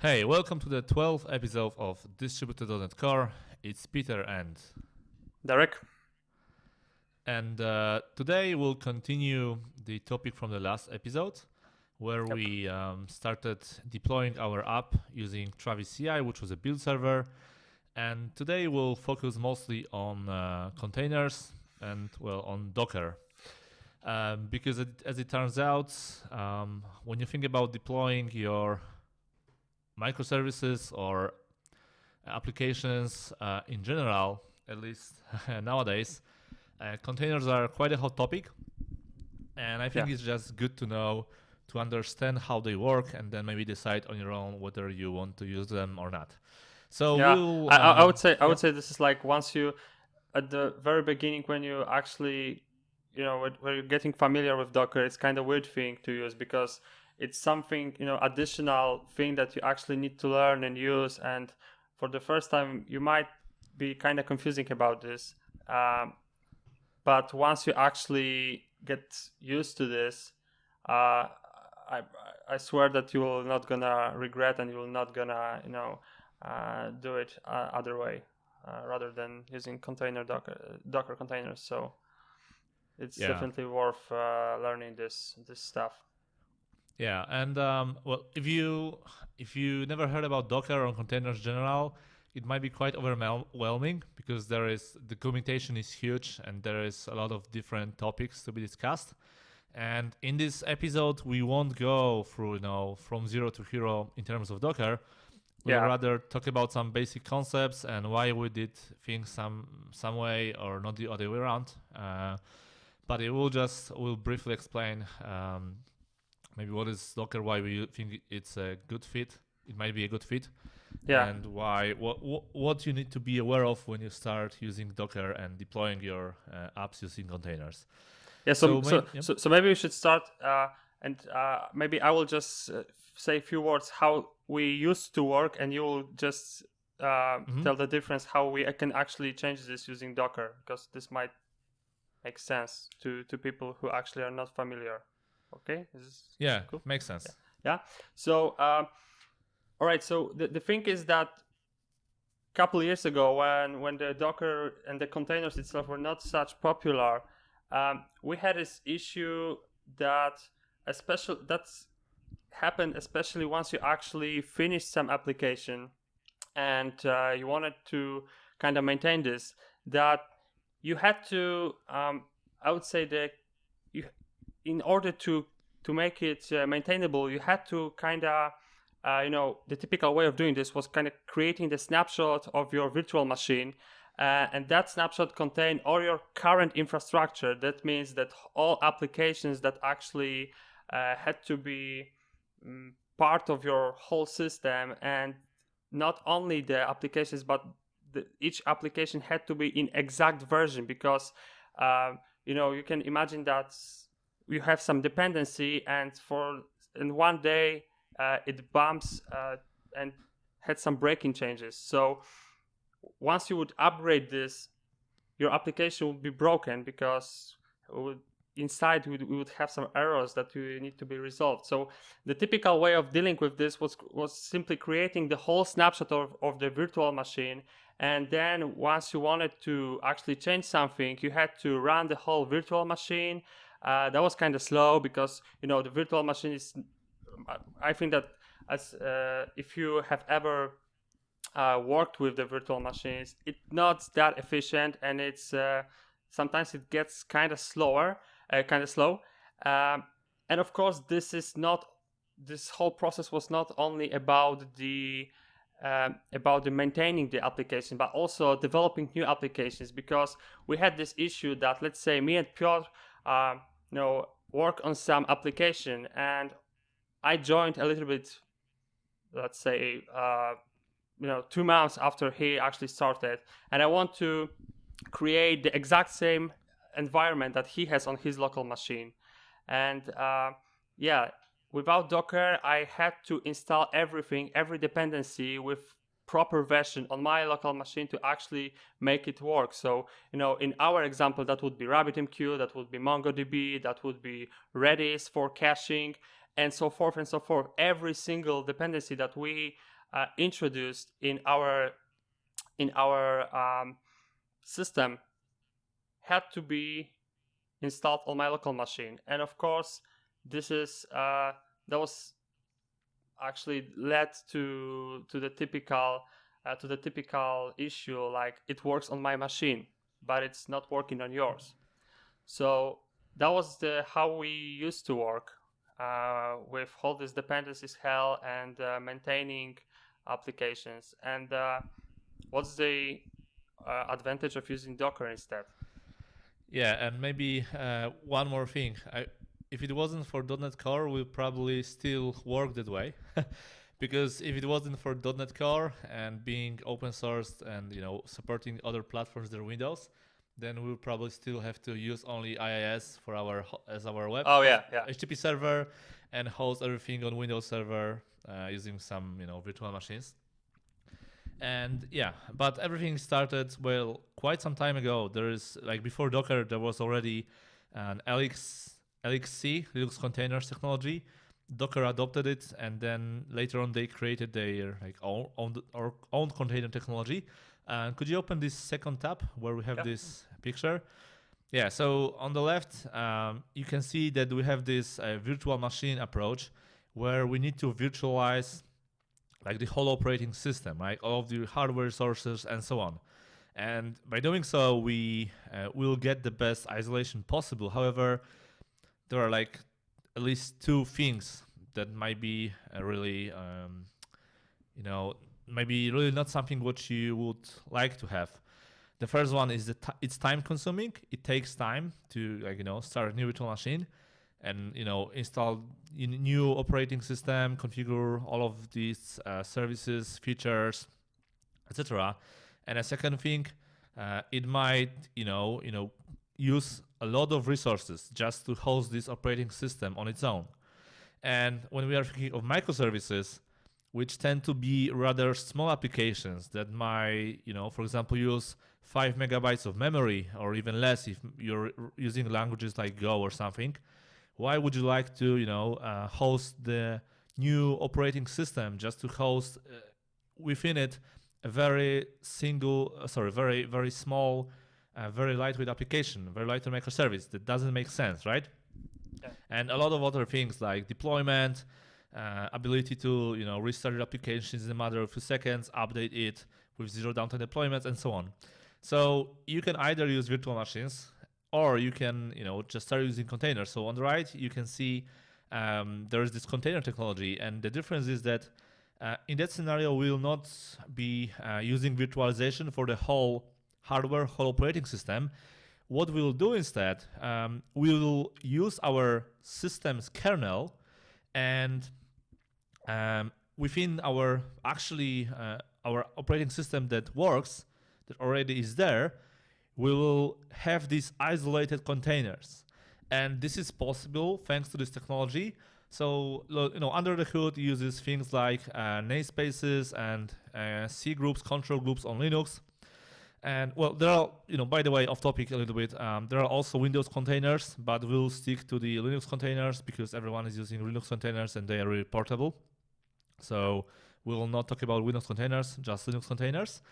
Hey, welcome to the 12th episode of Distributed.NET Core. It's Peter Derek? and today we'll continue the topic from the last episode where Yep. we started deploying our app using Travis CI, which was a build server. And today we'll focus mostly on containers and, well, on Docker. Because as it turns out, when you think about deploying your microservices or applications in general, at least nowadays, containers are quite a hot topic. And I think Yeah. it's just good to know, to understand how they work, and then maybe decide on your own whether you want to use them or not. So Yeah. we'll. I would say Yep. this is like once you at the very beginning when you actually when you're getting familiar with Docker, it's kind of weird thing to use because it's something additional thing that you actually need to learn and use, and for the first time you might be kind of confusing about this. But once you actually get used to this, uh, I I swear that you will not gonna regret, and you will not gonna do it other way rather than using Docker containers. So it's Yeah. definitely worth learning this stuff. Yeah, and well, if you never heard about Docker or containers in general, it might be quite overwhelming because the documentation is huge and there is a lot of different topics to be discussed. And in this episode, we won't go through from zero to hero in terms of Docker. We'll Yeah. rather talk about some basic concepts and why we did things some way or not the other way around. But we'll briefly explain. Maybe what is Docker, why we think it's a good fit. It might be a good fit, Yeah. and why what you need to be aware of when you start using Docker and deploying your apps using containers. Yeah. So, yep. So maybe we should start, and maybe I will just say a few words how we used to work, and you will just tell the difference how we can actually change this using Docker, because this might make sense to people who actually are not familiar. Okay, is this Yeah, cool? makes sense. Yeah. So all right, so the thing is that a couple years ago, when the Docker and the containers itself were not such popular, we had this issue that's happened especially once you actually finish some application and you wanted to kind of maintain this, that you had to I would say that you, in order to make it maintainable, you had to kind of the typical way of doing this was kind of creating the snapshot of your virtual machine, and that snapshot contained all your current infrastructure. That means that all applications that actually had to be part of your whole system, and not only the applications, but each application had to be in exact version, because you can imagine that you have some dependency, and one day it bumps and had some breaking changes. So once you would upgrade this, your application would be broken, because inside we would have some errors that need to be resolved. So the typical way of dealing with this was simply creating the whole snapshot of the virtual machine, and then once you wanted to actually change something, you had to run the whole virtual machine. That was kind of slow, because the virtual machine is, I think that as if you have ever worked with the virtual machines, it's not that efficient, and it's sometimes it gets kind of slow. And of course, this whole process was not only about the maintaining the application, but also developing new applications, because we had this issue that, let's say, me and Piotr work on some application, and I joined a little bit, let's say 2 months after he actually started, and I want to create the exact same environment that he has on his local machine. And without Docker, I had to install every dependency with proper version on my local machine to actually make it work. So in our example, that would be RabbitMQ, that would be MongoDB, that would be Redis for caching, and so forth and so forth. Every single dependency that we introduced in our system had to be installed on my local machine. And of course, this is that was actually led to the typical issue, like it works on my machine, but it's not working on yours. So that was how we used to work with all these dependencies hell and maintaining applications. And what's the advantage of using Docker instead? Yeah, and maybe one more thing. If it wasn't for .NET Core, we'd probably still work that way. Because if it wasn't for .NET Core and being open sourced and supporting other platforms than Windows, then we'll probably still have to use only IIS for as our web HTTP server and host everything on Windows Server using some virtual machines. And yeah, but everything started quite some time ago. There is before Docker, there was already an LXC, Linux Containers technology. Docker adopted it, and then later on they created their own container technology. Could you open this second tab where we have this picture? Yeah, so on the left, you can see that we have this virtual machine approach where we need to virtualize the whole operating system, right? All of the hardware resources and so on. And by doing so, we will get the best isolation possible. However, there are at least two things that might be really, maybe really not something what you would like to have. The first one is that it's time consuming. It takes time to start a new virtual machine and install new operating system, configure all of these services, features, etc. And a second thing, it might use a lot of resources just to host this operating system on its own. And when we are thinking of microservices, which tend to be rather small applications that might, for example, use 5 megabytes of memory or even less if you're using languages like Go or something, why would you like to, host the new operating system just to host within it a very very small, very lightweight application, very lightweight microservice? That doesn't make sense, right? Yeah. And a lot of other things like deployment, ability to restart your applications in a matter of a few seconds, update it with zero downtime deployments, and so on. So you can either use virtual machines or you can just start using containers. So on the right you can see there is this container technology, and the difference is that in that scenario we will not be using virtualization for the whole hardware, whole operating system. What we'll do instead, we will use our system's kernel, and within our our operating system that works, that already is there, we will have these isolated containers. And this is possible thanks to this technology. So, under the hood uses things like namespaces and C groups, control groups on Linux. And there are, by the way, off topic a little bit, there are also Windows containers, but we'll stick to the Linux containers because everyone is using Linux containers and they are really portable. So we will not talk about Windows containers, just Linux containers.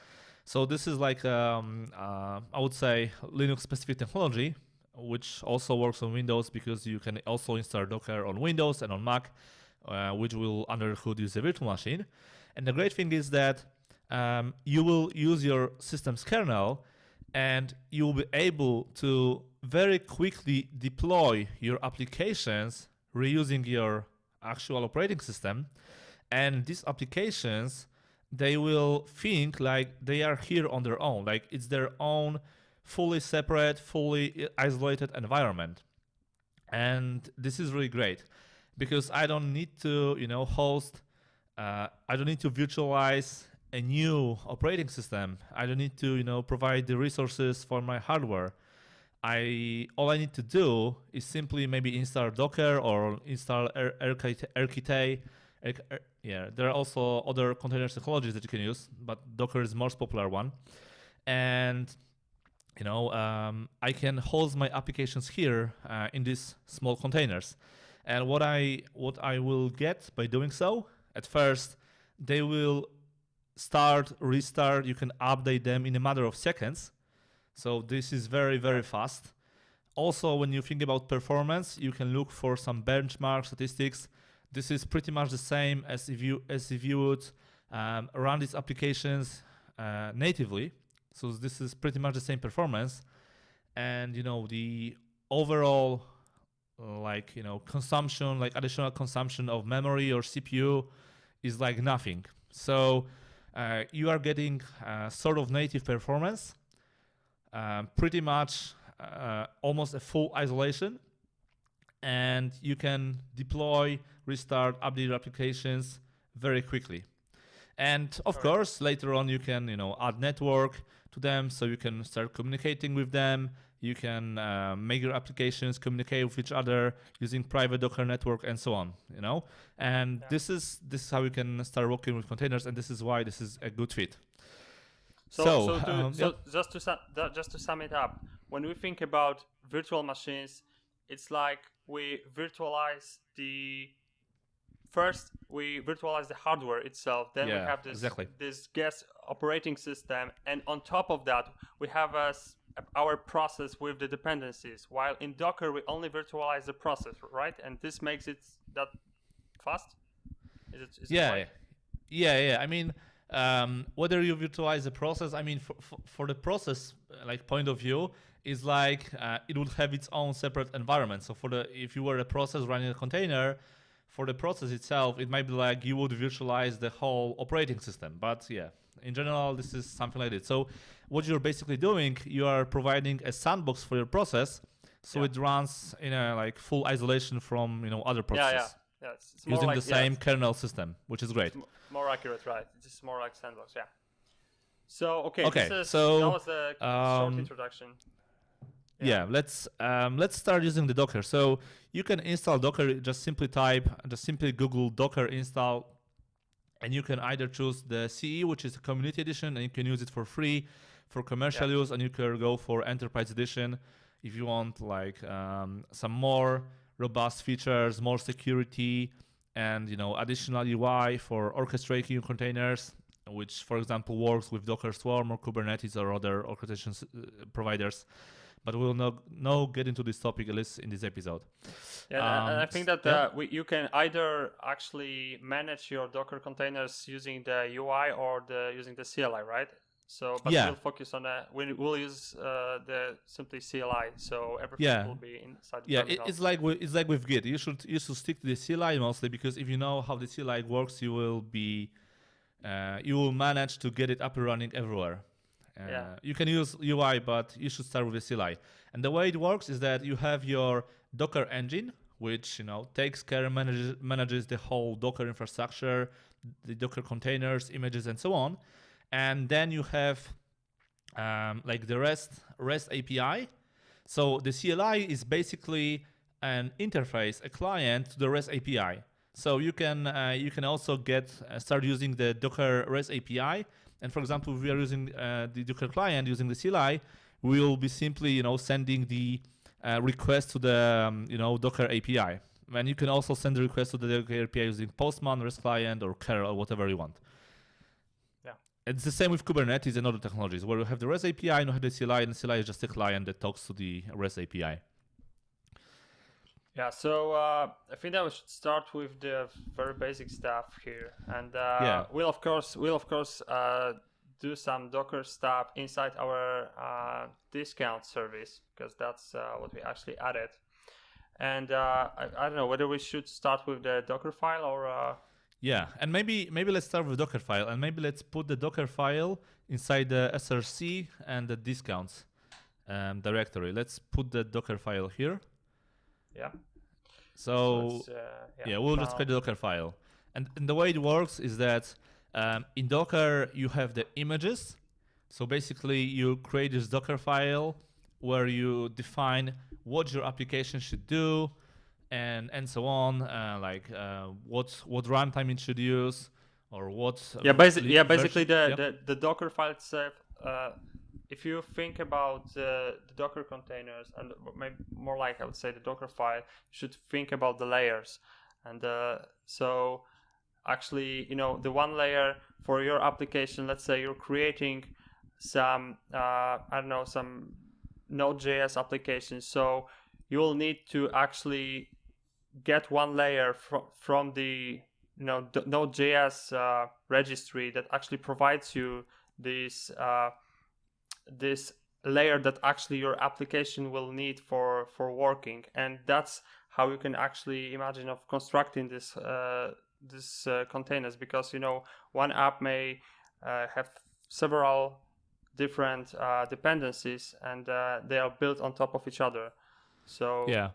So this is I would say, Linux-specific technology, which also works on Windows because you can also install Docker on Windows and on Mac, which will under the hood use a virtual machine. And the great thing is that you will use your system's kernel, and you will be able to very quickly deploy your applications reusing your actual operating system. And these applications, they will think like they are here on their own, like it's their own fully separate, fully isolated environment. And this is really great because I don't need to, I don't need to virtualize a new operating system. I don't need to, provide the resources for my hardware. All I need to do is simply maybe install Docker or install RKT. Yeah, there are also other container technologies that you can use, but Docker is the most popular one. And I can host my applications here in these small containers. And what I will get by doing so, at first, they will start, restart. You can update them in a matter of seconds. So this is very, very fast. Also, when you think about performance, you can look for some benchmark statistics. This is pretty much the same as if you would run these applications natively. So this is pretty much the same performance, and the overall consumption, like additional consumption of memory or CPU, is like nothing. So you are getting sort of native performance, pretty much almost a full isolation, and you can deploy, restart, update your applications very quickly. And of course, later on, you can add network to them, so you can start communicating with them. You can make your applications communicate with each other using private Docker network and so on. And this is how you can start working with containers, and this is why this is a good fit. So just to sum it up, when we think about virtual machines, it's like we virtualize the hardware itself, then we have this guest operating system, and on top of that we have our process with the dependencies, while in Docker we only virtualize the process, right? And this makes it that fast. Is it right? Yeah. I mean, whether you virtualize the process, I mean, for the process point of view, is like it would have its own separate environment. So if you were a process running a container, for the process itself, it might be like you would virtualize the whole operating system. But yeah, in general, this is something like this. So what you're basically doing, you are providing a sandbox for your process, so it runs in a full isolation from other processes. Yeah. It's using the same kernel system, which is great. It's more accurate, right? It's more like sandbox, yeah. So that was a short introduction. Yeah, let's start using the Docker. So you can install Docker. Just simply Google Docker install, and you can either choose the CE, which is a community edition, and you can use it for free for commercial use, and you can go for enterprise edition if you want some more robust features, more security, and additional UI for orchestrating your containers, which for example works with Docker Swarm or Kubernetes or other orchestration providers. But we will not get into this topic, at least in this episode. Yeah, and I think that you can either actually manage your Docker containers using the UI or using the CLI, right? So, but we'll focus on we'll use the simply CLI, so everything will be inside the terminal. It's like with Git. You should stick to the CLI mostly, because if you know how the CLI works, you will manage to get it up and running everywhere. You can use UI, but you should start with the CLI. And the way it works is that you have your Docker engine, which takes care and manages the whole Docker infrastructure, the Docker containers, images, and so on. And then you have the REST API. So the CLI is basically an interface, a client to the REST API. So you can also start using the Docker REST API. And for example, if we are using the Docker client using the CLI, we will be simply sending the request to the Docker API. And you can also send the request to the Docker API using Postman, REST client, or curl, or whatever you want. Yeah, it's the same with Kubernetes and other technologies, where you have the REST API and you have the CLI, and the CLI is just a client that talks to the REST API. Yeah, so I think that we should start with the very basic stuff here, and we'll of course do some Docker stuff inside our discount service, because that's what we actually added. And I don't know whether we should start with the Dockerfile or. Yeah, and maybe let's start with Dockerfile, and maybe let's put the Dockerfile inside the SRC and the discounts directory. Let's put the Dockerfile here. Yeah. So we'll just create the Dockerfile. And the way it works is that in Docker, you have the images. So basically, you create this Dockerfile where you define what your application should do and so on, what runtime it should use, or what. Basically the Dockerfile itself if you think about the Docker containers, and maybe more like I would say the Dockerfile, you should think about the layers. And so actually, the one layer for your application, let's say you're creating some, I don't know, some Node.js application. So you will need to actually get one layer from the Node.js registry that actually provides you this this layer that actually your application will need for working. And that's how you can actually imagine of constructing this containers, because one app may have several different dependencies, and they are built on top of each other. So Yeah.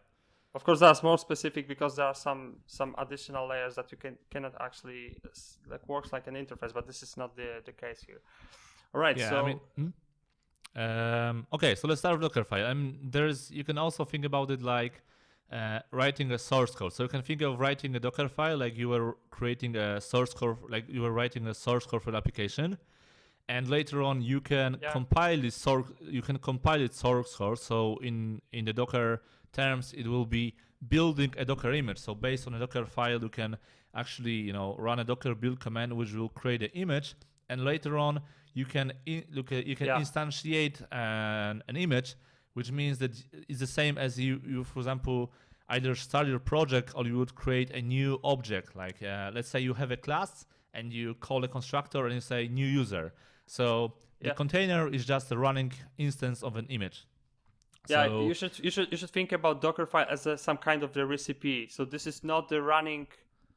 of course that's more specific, because there are some additional layers that you cannot actually works like an interface, but this is not the case here. All right. Yeah, So I mean, okay, so let's start with Dockerfile. You can also think about it like writing a source code. So you can think of writing a Dockerfile like you were creating a source code, like you were writing a source code for an application, and later on you can compile this source. You can compile its source code. So in the Docker terms, it will be building a Docker image. So based on a Docker file, you can actually run a Docker build command which will create an image, and later on you can instantiate an image, which means that it's the same as you for example either start your project or you would create a new object. Like let's say you have a class and you call a constructor and you say new user. So the container is just a running instance of an image. Yeah, so, you should think about Dockerfile as some kind of the recipe. So this is not the running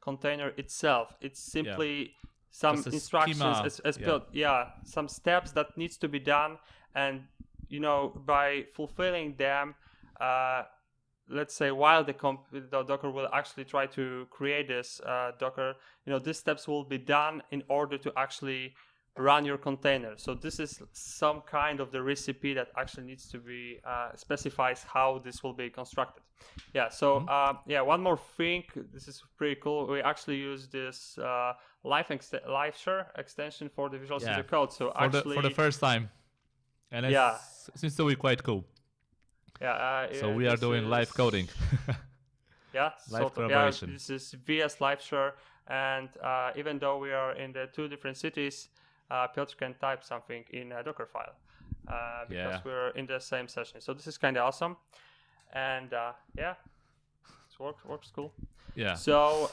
container itself. It's simply some instructions as built. Yeah, some steps that needs to be done, and by fulfilling them, let's say while the Docker will actually try to create this Docker, these steps will be done in order to actually run your container. So this is some kind of the recipe that actually needs to be specifies how this will be constructed. Yeah. So one more thing. This is pretty cool. We actually use this LiveShare extension for the Visual Studio Code. So for the first time, and it seems to be quite cool. So we are doing live coding. Live collaboration. This is VS LiveShare, and even though we are in the two different cities, Piotr can type something in a Dockerfile because we're in the same session. So this is kind of awesome, and it works cool. Yeah. So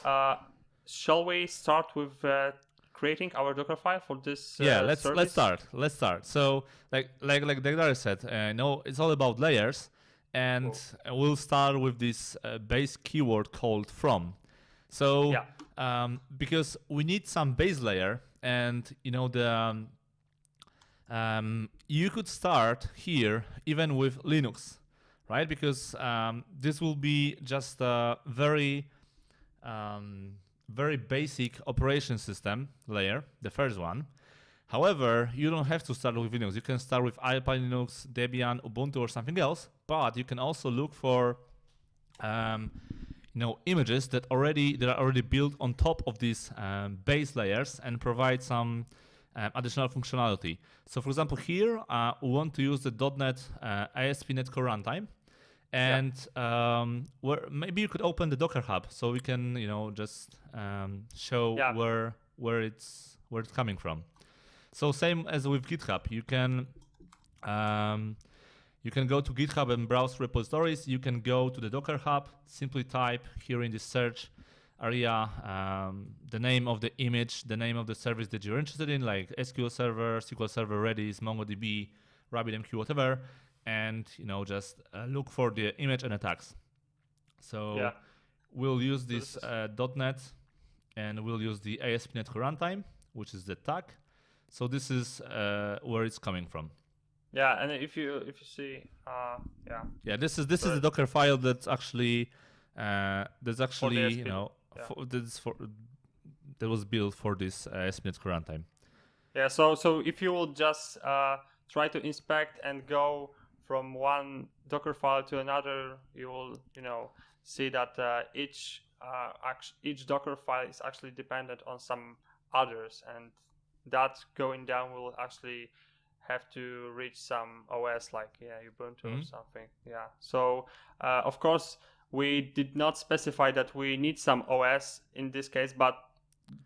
shall we start with creating our Dockerfile for this? Let's start. So like Dagdar said, it's all about layers, and we'll start with this base keyword called from. So because we need some base layer. And you could start here even with Linux, right? Because this will be just a very basic operation system layer, the first one. However, you don't have to start with Linux. You can start with Alpine Linux, Debian, Ubuntu, or something else. But you can also look for images that are already built on top of these base layers and provide some additional functionality. So for example, here we want to use the .NET ASP.NET Core runtime, and where maybe you could open the Docker Hub so we can just show where it's coming from. So same as with GitHub, you can go to GitHub and browse repositories. You can go to the Docker Hub, simply type here in the search area the name of the image, the name of the service that you're interested in, like SQL Server, SQL Server, Redis, MongoDB, RabbitMQ, whatever, and just look for the image and attacks. So we'll use this .NET, and we'll use the ASP.NET Core runtime, which is the tag. So this is where it's coming from. Yeah, and if you see, this is the Docker file that's actually that was built for this ASP.NET Core runtime. Yeah, so if you will just try to inspect and go from one Docker file to another, you will see that each Docker file is actually dependent on some others, and that going down will actually have to reach some OS like Ubuntu or something. Yeah. So of course we did not specify that we need some OS in this case, but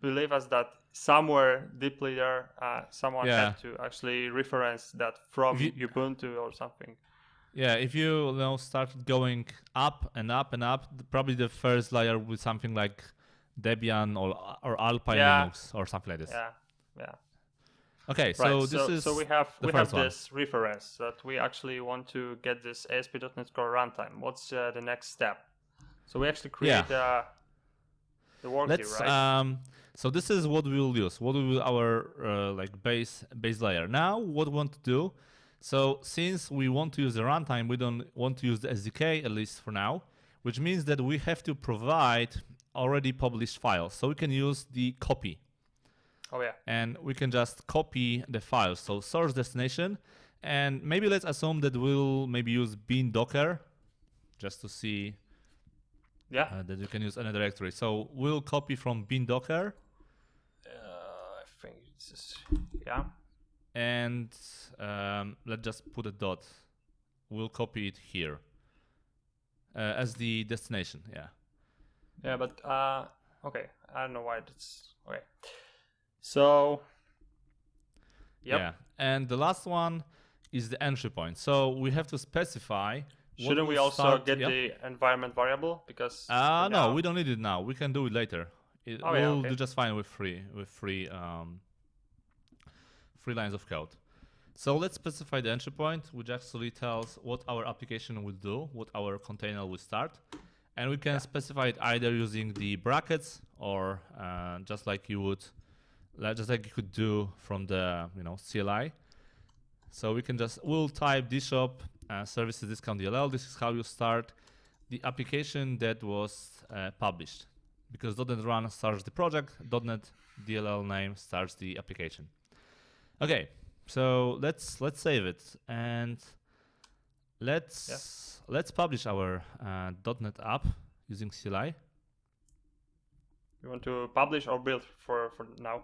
believe us that somewhere deeply there, someone had to actually reference that from Ubuntu or something. Yeah, if you now start going up and up and up, probably the first layer with something like Debian or Alpine Linux or something like this. Yeah. Okay, so right. this is so we have first one. This reference that we actually want to get this ASP.NET Core runtime. What's the next step? So we actually create the work here, right? So this is what we will use. What will be our like base layer. Now, what we want to do? So since we want to use the runtime, we don't want to use the SDK, at least for now, which means that we have to provide already published files. So we can use the copy. Oh yeah. And we can just copy the file. So source destination, and maybe let's assume that we'll maybe use bin docker, just to see that you can use any directory. So we'll copy from bin docker. I think it's just, And let's just put a dot. We'll copy it here as the destination. Yeah, but okay. I don't know why it's okay. So yeah, and the last one is the entry point. So we have to specify. Shouldn't we also get the environment variable? Because no, we don't need it now. We can do it later. We'll do just fine with free lines of code. So let's specify the entry point, which actually tells what our application will do, what our container will start, and we can specify it either using the brackets or just like you could do from the CLI. So we can we'll type DShop services discount DLL. This is how you start the application that was published, because .NET Run starts the project, .NET DLL name starts the application. Okay, so let's save it and let's publish our .NET app using CLI. You want to publish or build for now?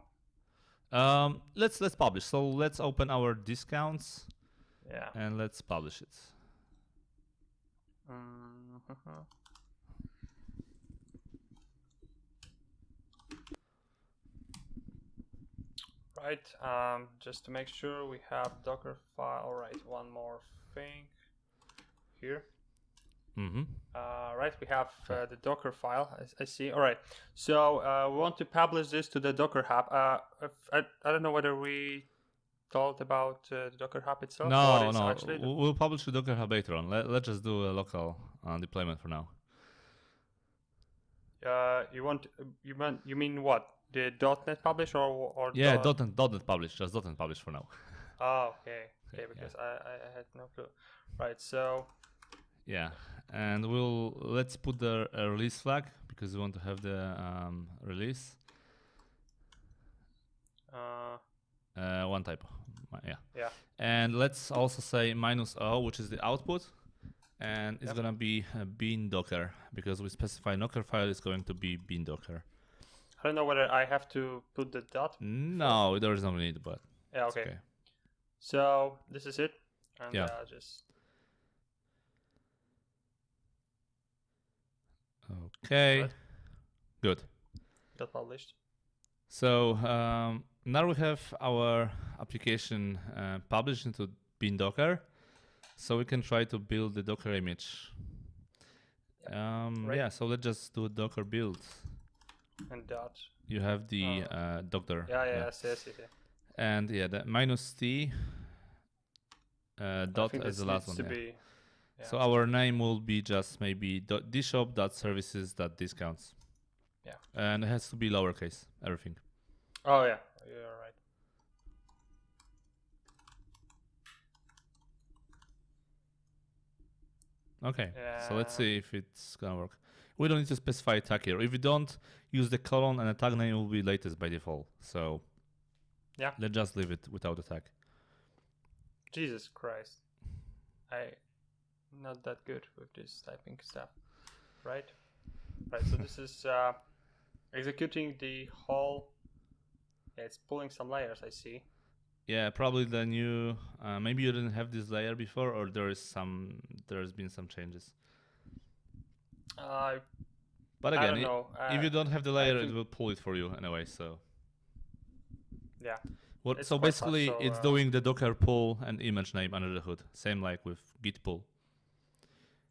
Let's publish. So let's open our discounts. Yeah. And let's publish it. Right. Just to make sure we have Dockerfile. All right. One more thing here. Right. We have the Dockerfile. I see. All right. So we want to publish this to the Docker Hub. I don't know whether we thought about the Docker Hub itself. No. Actually we'll publish the Docker Hub later on. Let's just do a local deployment for now. You mean what? The .NET publish or .NET publish, just .NET publish for now. Oh, okay. Because I had no clue. Right, so and let's put the release flag because we want to have the release. One typo. Yeah. And let's also say -o, which is the output, and it's gonna be bin docker because we specify Dockerfile is going to be bin docker. I don't know whether I have to put the dot. No, there is no need, but okay. So this is it, and just okay. Good. Got published. So now we have our application published into bin docker, so we can try to build the Docker image. So let's just do a Docker build. And dot. You have the Docker. Yes. And the -t dot as the last one. So our name will be just maybe dshop.services.discounts. Yeah. And it has to be lowercase, everything. Oh yeah, you're right. Okay, so let's see if it's gonna work. We don't need to specify a tag here. If you don't use the colon and the tag name will be latest by default. So let's just leave it without a tag. Jesus Christ. I'm not that good with this typing stuff. Right, so this is executing the whole. It's pulling some layers, I see. Yeah, probably the new. Maybe you didn't have this layer before, or there's been some changes. But I again, don't know. if you don't have the I layer, it think, will pull it for you anyway. So yeah, what? it's So quite fast. basically, So it's doing the Docker pull and image name under the hood, same like with Git pull.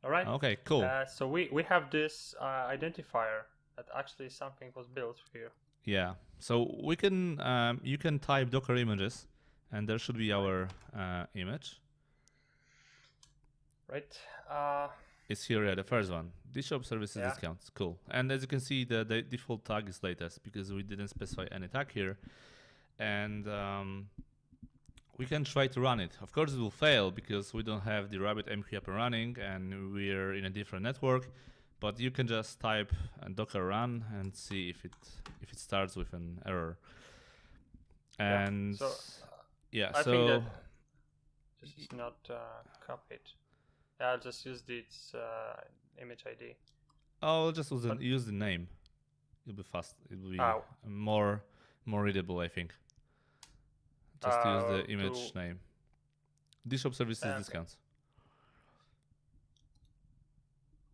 all right. Okay, cool. So we have this identifier that actually something was built here. Yeah. So we can you can type Docker images, and there should be our image. Right. It's here, yeah, the first one. DShop services Yeah. discounts. Cool. And as you can see, the default tag is latest because we didn't specify any tag here. And we can try to run it. Of course, it will fail because we don't have the RabbitMQ up and running and we're in a different network. But you can just type docker run and see if it starts with an error. And yeah, so I think that this is not copied. I'll just use its image ID. I'll just use the name. It'll be fast. It will be more readable, I think. Just use the image name. DShop services discounts.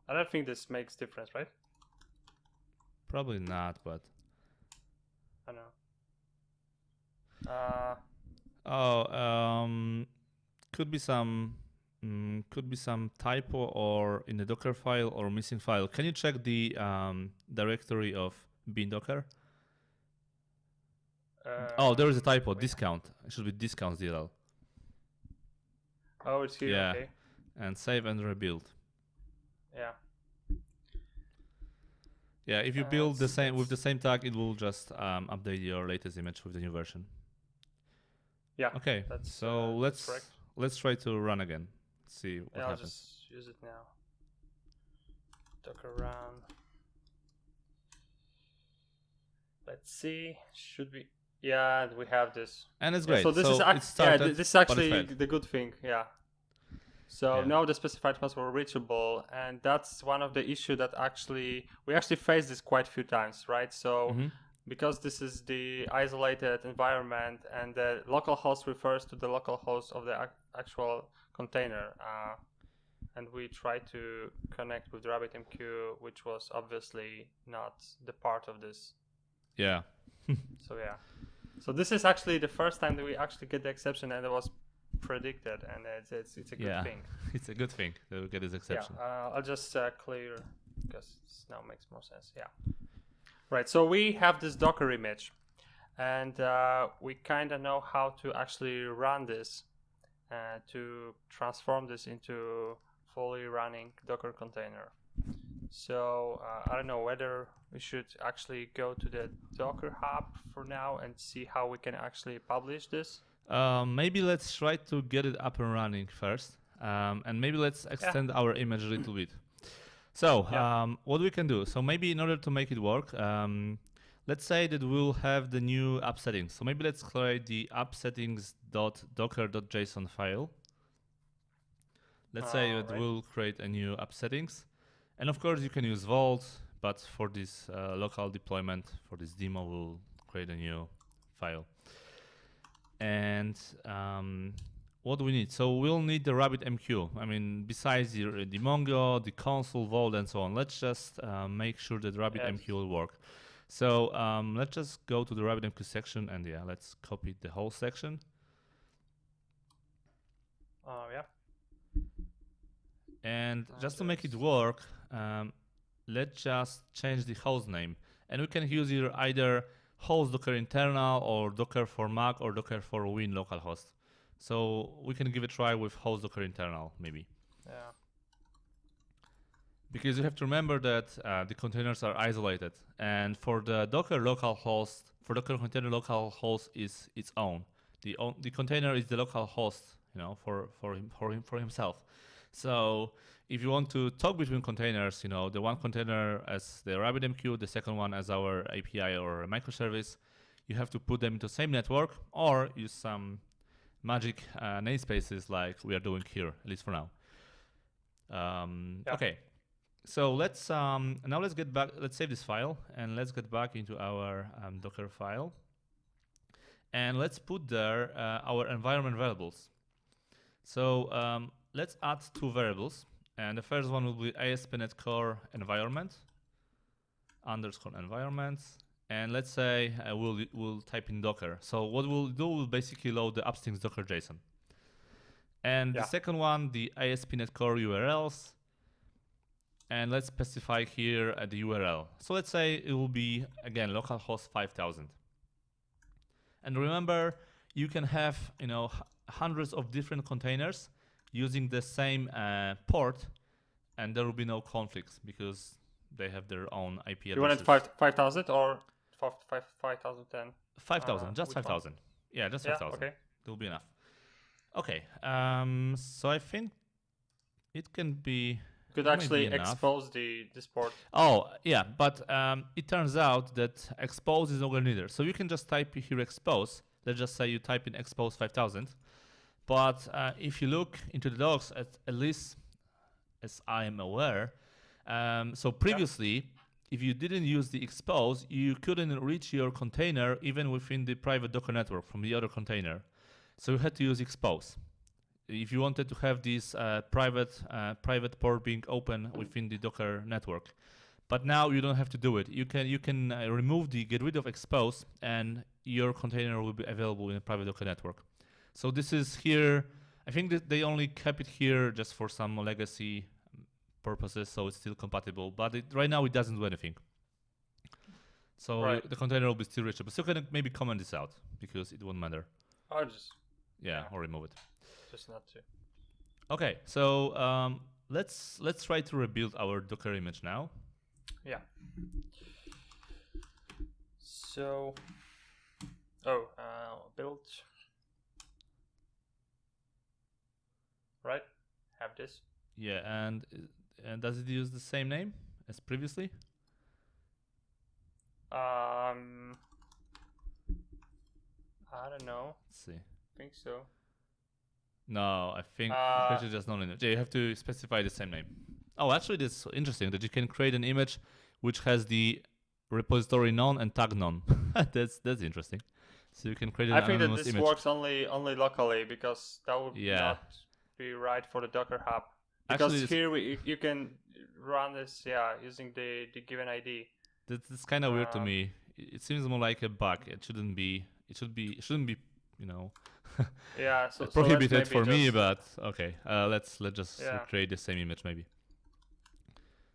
I don't think this makes difference, right? Probably not, but I know. Could be some typo or in the Docker file or missing file. Can you check the directory of bin Docker? There is a typo. Discount. It should be discounts DLL. Oh, it's here. Yeah. Okay. And save and rebuild. Yeah. Yeah. If you build the same with the same tag, it will just update your latest image with the new version. Yeah. Okay. So let's try to run again. See what happens. I'll just use it now. Docker run. Let's see. Should we? Yeah, we have this. And it's great. So this is actually the good thing. Yeah. So now the specified paths were reachable, and that's one of the issues that we actually faced this quite a few times, right? So because this is the isolated environment, and the local host refers to the local host of the actual container, and we try to connect with RabbitMQ, which was obviously not the part of this. Yeah. So this is actually the first time that we actually get the exception, and it was predicted, and it's a good thing. It's a good thing that we get this exception. I'll just clear because this now makes more sense. Yeah. Right. So we have this Docker image, and we kind of know how to actually run this to transform this into fully running Docker container. So I don't know whether we should actually go to the Docker hub for now and see how we can actually publish this. Maybe let's try to get it up and running first, and maybe let's extend our image a little bit. So what we can do, so maybe in order to make it work, let's say that we'll have the new app settings. So maybe let's create the app settings.docker.json file. Let's say that we'll create a new app settings. And of course you can use Vault, but for this local deployment, for this demo, we'll create a new file. And what do we need? So we'll need the RabbitMQ. I mean, besides the Mongo, the console, Vault, and so on. Let's just make sure that RabbitMQ will work. So let's just go to the RabbitMQ section, and let's copy the whole section. And just to make it work, let's just change the host name. And we can use either host Docker internal or Docker for Mac or Docker for Win localhost. So we can give it a try with host Docker internal, maybe. Yeah. Because you have to remember that the containers are isolated. And for the Docker localhost, for Docker container localhost is its own. The container is the local host, for himself. So if you want to talk between containers, the one container as the RabbitMQ, the second one as our API or a microservice, you have to put them into the same network or use some magic namespaces like we are doing here, at least for now. Okay, so let's now let's get back. Let's save this file and let's get back into our Docker file. and let's put there our environment variables. So let's add two variables, and the first one will be ASP.NET Core environment underscore environments, and let's say we'll type in Docker. So what we'll do, we'll basically load the upstrings Docker JSON. And the second one, the ASP.NET Core URLs, and let's specify here the URL. So let's say it will be, again, localhost 5000. And remember, you can have hundreds of different containers using the same port, and there will be no conflicts because they have their own IP addresses. You wanted 5,000 or 5,010? 5,000, just 5,000. Yeah, just 5,000. Okay. It will be enough. Okay, so I think it can be. You could actually expose this port. Oh, yeah, but it turns out that expose is no longer needed. So you can just type here expose. Let's just say you type in expose 5000. But if you look into the docs, at least as I am aware, so previously, if you didn't use the expose, you couldn't reach your container even within the private Docker network from the other container. So you had to use expose. If you wanted to have this private port being open within the Docker network. But now you don't have to do it. You can get rid of expose, and your container will be available in a private Docker network. So this is here. I think that they only kept it here just for some legacy purposes, so it's still compatible. But right now it doesn't do anything. So the container will be still reachable. So you can maybe comment this out because it won't matter. Or just or remove it. Just not to. Okay, so let's try to rebuild our Docker image now. Yeah. So, build. Right, have this. Yeah, and does it use the same name as previously? I don't know. Let's see. I think so. No, I think it's just non-image. Yeah, you have to specify the same name. Oh, actually, that's interesting that you can create an image which has the repository none and tag none. that's interesting. So you can create an anonymous image. I think that this works only locally because that would not be right for the Docker Hub. Because actually, here you can run this using the given ID. That's kind of weird to me. It seems more like a bug. It shouldn't be. It shouldn't be. So prohibited for me, but okay. Let's just create the same image maybe.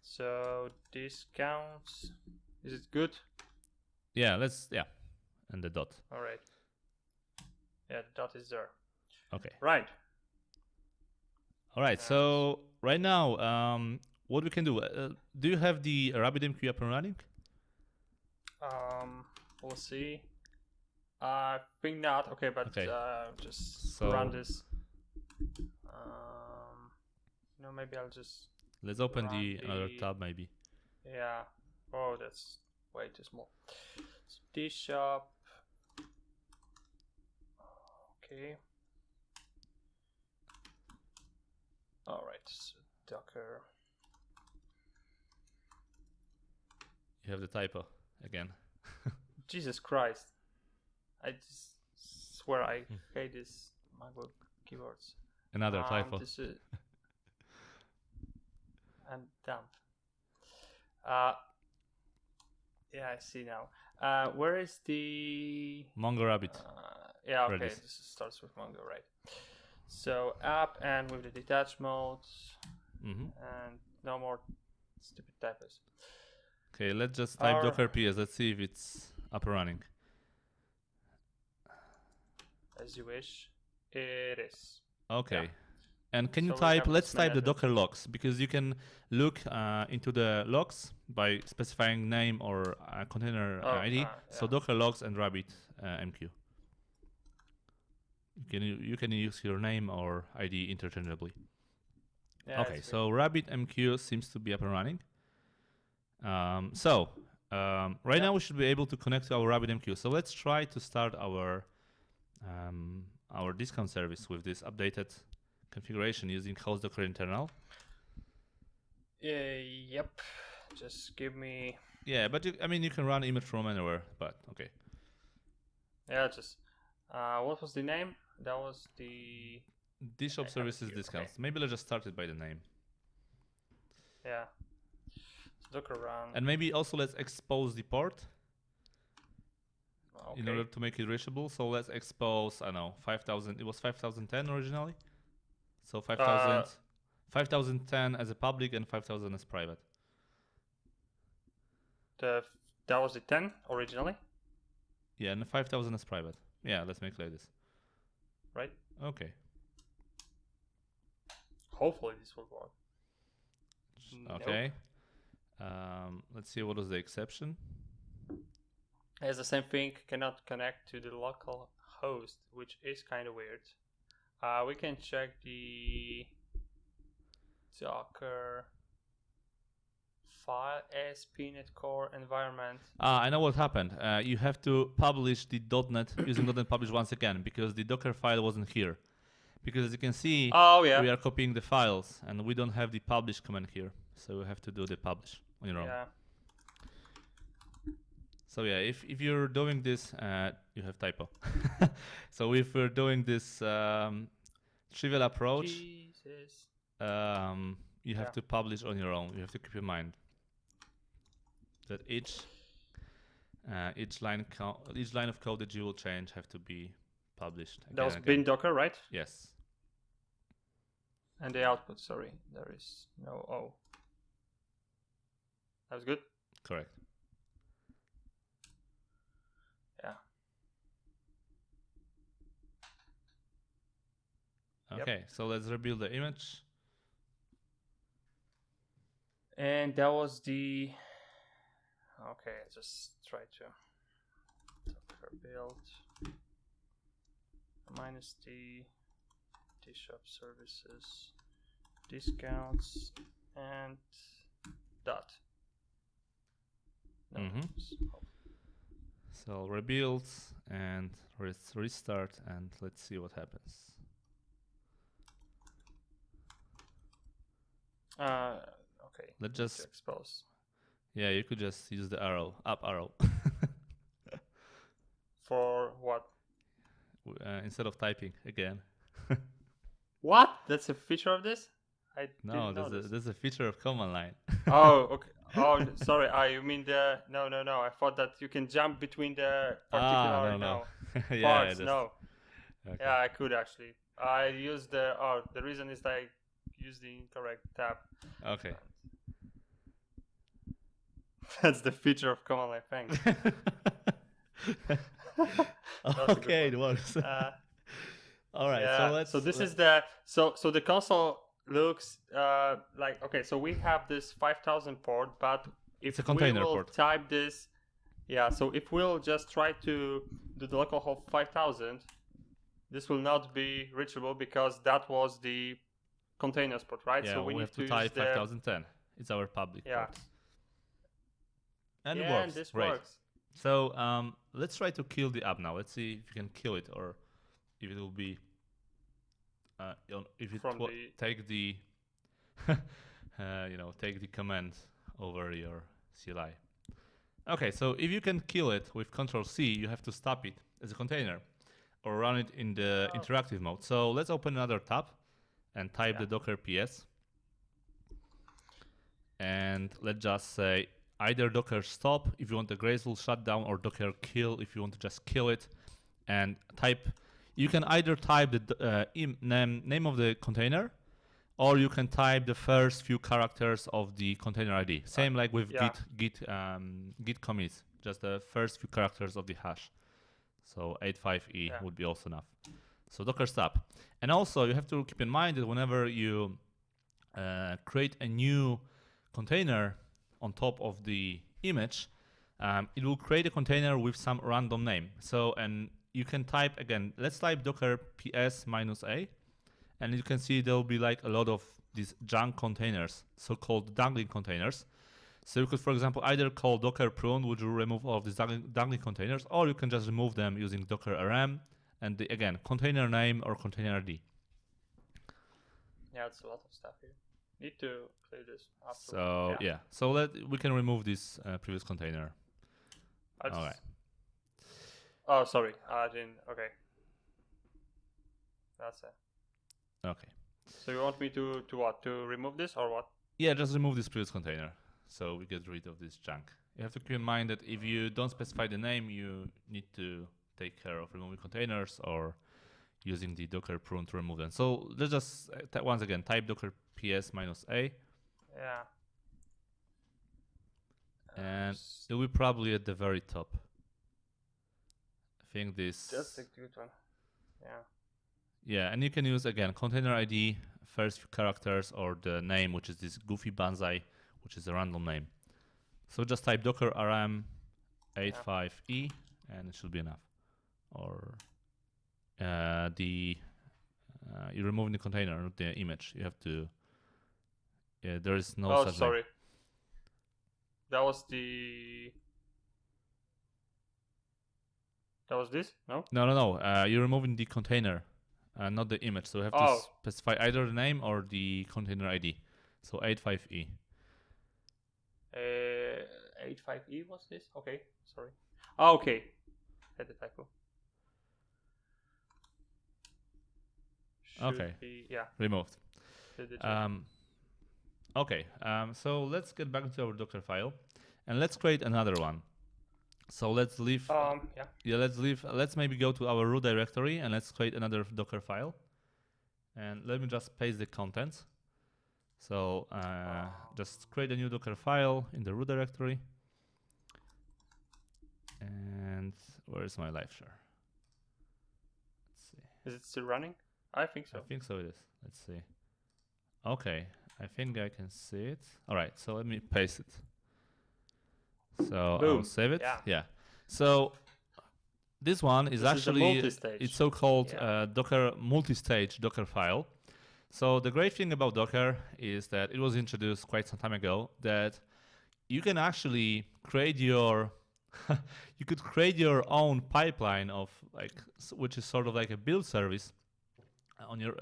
So this counts. Is it good? Yeah, and the dot. All right. Yeah, the dot is there. Okay. Right. All right. So right now, what we can do? Do you have the RabbitMQ up and running? We'll see. I think not. Okay, but just run this. Maybe I'll just. Let's open another tab, maybe. Yeah. Oh, that's way too small. So DShop. Okay. All right. So Docker. You have the typo again. Jesus Christ. I just swear I hate this MacBook keyboards. Another typo. And done. Yeah, I see now. Where is the Mongo Rabbit? Yeah, okay. This starts with Mongo, right? So app and with the detached modes, and no more stupid typos. Okay, let's just type Docker PS. Let's see if it's up and running. As you wish. It is. Okay. Yeah. And can you type, let's type the Docker logs, because you can look into the logs by specifying name or container ID. So Docker logs and Rabbit MQ. You can use your name or ID interchangeably. Yeah, okay, so Rabbit MQ seems to be up and running. Right now we should be able to connect to our RabbitMQ. So let's try to start our discount service with this updated configuration using host Docker internal. Yep. Just give me. Yeah, but you can run image from anywhere. But okay. Yeah, just What was the name? That was the DShop services here, discounts. okay. Maybe let's just start it by the name. Yeah. Docker run. And maybe also let's expose the port in order Okay. to make it reachable. So let's expose, I don't know, 5000. It was 5010 originally. So 5010 as a public and 5000 as private. That was the 10 originally, Yeah, and 5000 as private. Yeah, let's make it like this. right? Okay. Hopefully this will work. Okay. Let's see what was the exception. It's the same thing, cannot connect to the local host, which is kind of weird. We can check the Docker file ASP.NET Core environment. I know what happened. You have to publish the .NET using .NET publish once again because the Dockerfile wasn't here. Because as you can see, we are copying the files and we don't have the publish command here. So you have to do the publish on your own. Yeah. So yeah, if you're doing this, you have typo. So if we're doing this trivial approach, you have to publish on your own. You have to keep in mind that each line of code that you will change have to be published. That was bin Docker, right? Yes. And the output, sorry, there is no O. That was good? Correct. Yeah. Okay, so let's rebuild the image. And that was the... Okay, just try to Docker build -d DShop services discounts and dot. No, So rebuild and let's restart and let's see what happens. Okay. Let's just expose. Yeah, you could just use the arrow, up arrow. For what? Instead of typing again. What? That's a feature of this? No, there's a feature of command line. Oh, okay. Oh, sorry. You mean the... No. I thought that you can jump between the particular... No. Parts, no. Okay. Yeah, I could actually. I used the... Oh, the reason is that I used the incorrect tab. Okay. That's the feature of command line. Thanks. Okay, it works. All right. Yeah, so this is the... So the console looks like... Okay, so we have this 5000 port, but if it's a container we will port. type this... Yeah, so if we'll just try to do the localhost 5000, this will not be reachable because that was the containers port, right? Yeah, so we have need to type 5010. It's our public port. And it works. And this Great. works. So let's try to kill the app now. Let's see if you can kill it or if it will be if it take the take the command over your CLI. Okay, so if you can kill it with Control-C, you have to stop it as a container or run it in the interactive mode. So let's open another tab and type the Docker PS. And let's just say either Docker stop if you want a graceful shutdown or Docker kill if you want to just kill it. And you can either type the name of the container or you can type the first few characters of the container ID. Same like with git commits, just the first few characters of the hash. So 85E would be also enough. So Docker stop. And also you have to keep in mind that whenever you create a new container on top of the image, it will create a container with some random name. So, and you can type again, let's type Docker PS -a, and you can see there'll be like a lot of these junk containers, so-called dangling containers. So you could, for example, either call Docker prune, which will remove all of these dangling containers, or you can just remove them using Docker rm, and again, container name or container ID. Yeah, it's a lot of stuff here. Need to clear this after. So so we can remove this previous container. All right. Oh, sorry, I didn't. Okay. That's it. Okay. So you want me to what? To remove this or what? Yeah, just remove this previous container so we get rid of this junk. You have to keep in mind that if you don't specify the name, you need to take care of removing containers or using the Docker prune to remove them. So let's just once again type docker ps -a, Yeah. and it will be probably at the very top. I think this. That's a good one. Yeah. Yeah, and you can use again container ID, first few characters, or the name, which is this goofy banzai, which is a random name. So just type docker rm 85e, and it should be enough. Or you're removing the container, not the image. You have to. Yeah, there is no. Oh, such sorry. thing. That was the. That was this? No. No. You're removing the container, not the image. So you have to specify either the name or the container ID. So 85e. 85e was this? Okay, sorry. Oh, okay. Had the typo. Should Okay. be, yeah. Removed. Okay. So let's get back into our Docker file, and let's create another one. So let's leave. Let's maybe go to our root directory and let's create another Docker file. And let me just paste the contents. So just create a new Docker file in the root directory. And where is my live share? Let's see. Is it still running? I think so. I think so it is. Let's see. Okay, I think I can see it. All right, so let me paste it. So Boom. I'll save it. Yeah. So this one is actually it's so-called Docker multi-stage Docker file. So the great thing about Docker is that it was introduced quite some time ago that you can actually create your you could create your own pipeline of which is sort of like a build service on your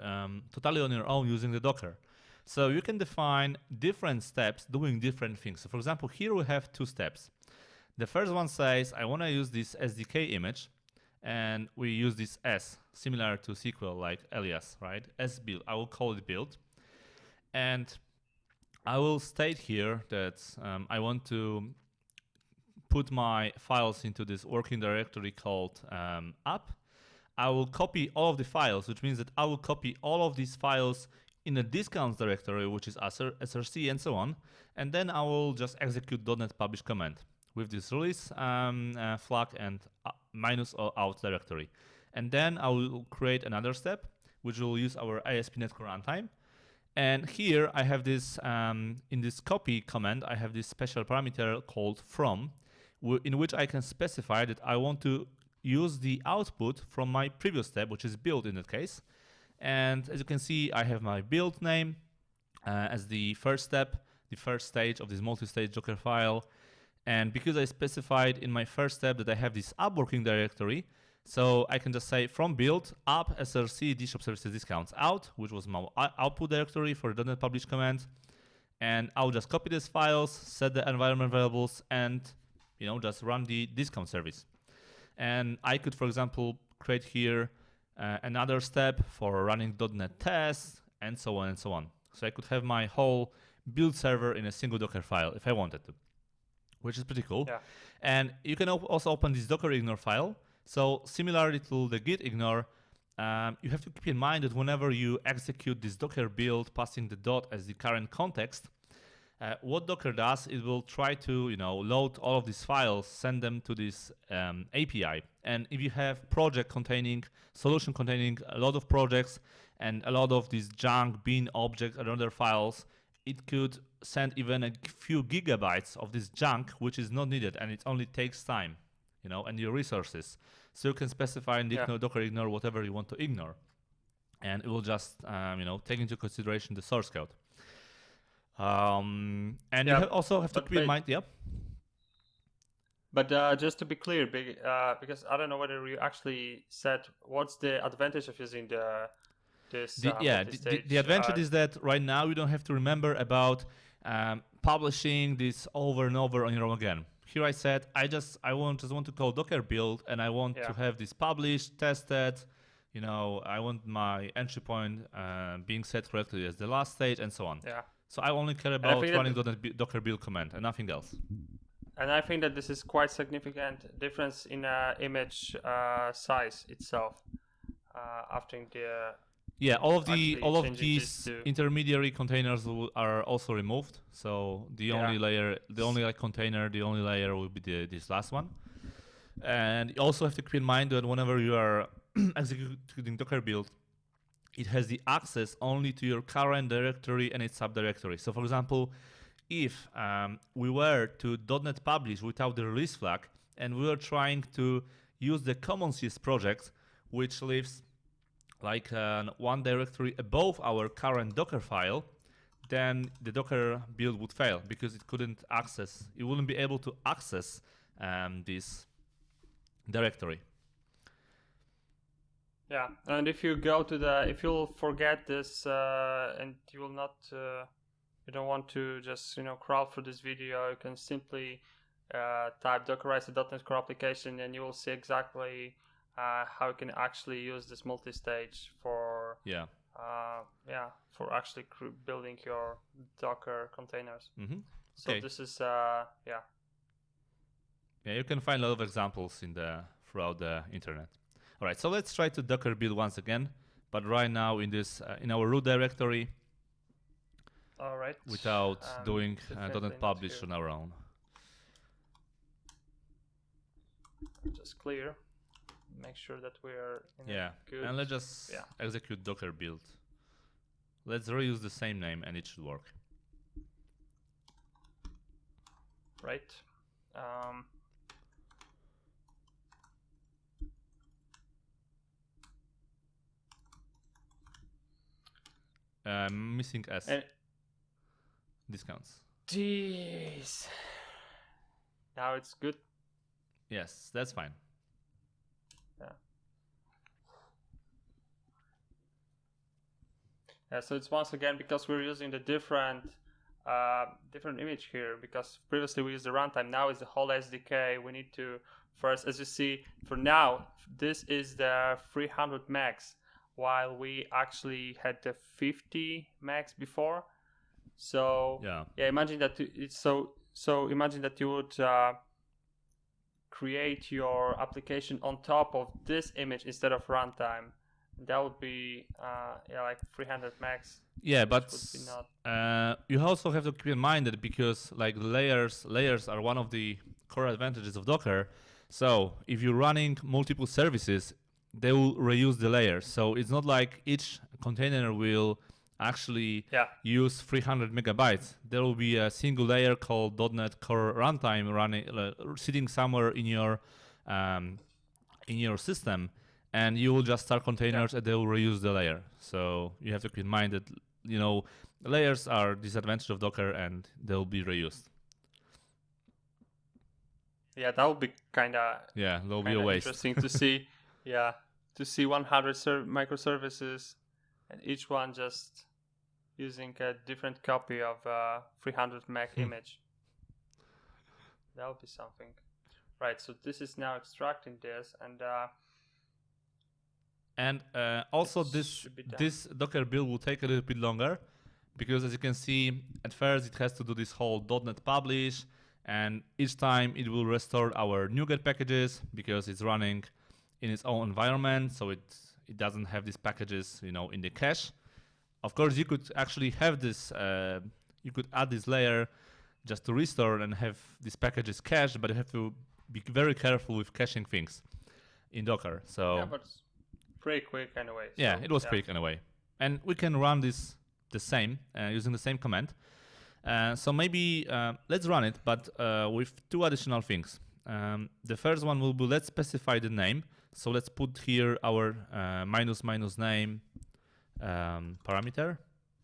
totally on your own using the Docker. So you can define different steps doing different things. So for example, here we have two steps. The first one says, I want to use this SDK image, and we use this S, similar to SQL, like alias, right? S build, I will call it build. And I will state here that I want to put my files into this working directory called app. I will copy all of the files, which means that I will copy all of these files in a discounts directory, which is src and so on. And then I will just execute .NET publish command with this release flag and -out directory. And then I will create another step, which will use our ASP.NET Core runtime. And here I have this, in this copy command, I have this special parameter called from, in which I can specify that I want to use the output from my previous step, which is build in that case. And as you can see, I have my build name as the first step, the first stage of this multi-stage Docker file. And because I specified in my first step that I have this app working directory, so I can just say from build app src DShop services discounts out, which was my output directory for the .NET publish command. And I'll just copy these files, set the environment variables, and just run the discount service. And I could, for example, create here another step for running .NET tests, and so on and so on. So I could have my whole build server in a single Docker file if I wanted to, which is pretty cool. Yeah. And you can also open this Docker ignore file. So similarly to the git ignore, you have to keep in mind that whenever you execute this Docker build, passing the dot as the current context, what Docker does, it will try to load all of these files, send them to this API. And if you have solution containing a lot of projects and a lot of these junk bin objects and other files, it could send even a few gigabytes of this junk, which is not needed, and it only takes time, and your resources. So you can specify in the Docker ignore whatever you want to ignore, and it will just take into consideration the source code. And you also have to keep in mind, But just to be clear, because I don't know whether you actually said what's the advantage of using the advantage is that right now you don't have to remember about publishing this over and over on your own again. Here I said I just want to call Docker build, and I want to have this published, tested, I want my entry point being set correctly as the last stage and so on. Yeah. So I only care And I about think running Docker build command and nothing else. And I think that this is quite significant difference in image size itself. After the Yeah, all of changing these intermediary containers are also removed. So the only layer, the only container, the only layer will be this last one. And you also have to keep in mind that whenever you are executing Docker build, it has the access only to your current directory and its subdirectory. So, for example, if we were to .NET publish without the release flag, and we were trying to use the commons project, which lives like one directory above our current Docker file, then the Docker build would fail because it wouldn't be able to access this directory. Yeah, and if you go to if you'll forget this and you will not, you don't want to just crawl through this video, you can simply type Dockerize the .NET Core application, and you will see exactly how you can actually use this multi-stage for for actually building your Docker containers. Mm-hmm. So this is you can find a lot of examples throughout the internet. All right, so let's try to Docker build once again, but right now in our root directory. All right. Without doing .NET publish on our own. Just clear. Make sure that we are good. And let's just execute Docker build. Let's reuse the same name and it should work. Right. Missing S. Discounts. Jeez. Now it's good. Yes, that's fine. Yeah, so it's once again because we're using the different image here, because previously we used the runtime, now it's the whole SDK. We need to first, as you see, for now, this is the 300 megs, while we actually had the 50 megs before. So imagine that imagine that you would create your application on top of this image instead of runtime. That would be like 300 megs. Yeah, but you also have to keep in mind that because like layers are one of the core advantages of Docker. So if you're running multiple services, they will reuse the layers. So it's not like each container will actually use 300 megabytes. There will be a single layer called .NET Core Runtime running, sitting somewhere in your system, and you will just start containers and they will reuse the layer. So you have to keep in mind that layers are disadvantage of Docker and they will be reused. Yeah, that would be kind of that'll be a waste. Interesting to see. To see 100 microservices and each one just using a different copy of 300 meg image. That would be something. Right, so this is now extracting this, and also this Docker build will take a little bit longer, because as you can see, at first it has to do this whole .NET publish, and each time it will restore our NuGet packages because it's running in its own environment, so it doesn't have these packages, in the cache. Of course, you could actually have this. You could add this layer just to restore and have these packages cached, but you have to be very careful with caching things in Docker. So but it's pretty quick anyway. It was quick anyway, and we can run this the same using the same command. So maybe let's run it, but with two additional things. The first one will be, let's specify the name. So let's put here our ---- name parameter.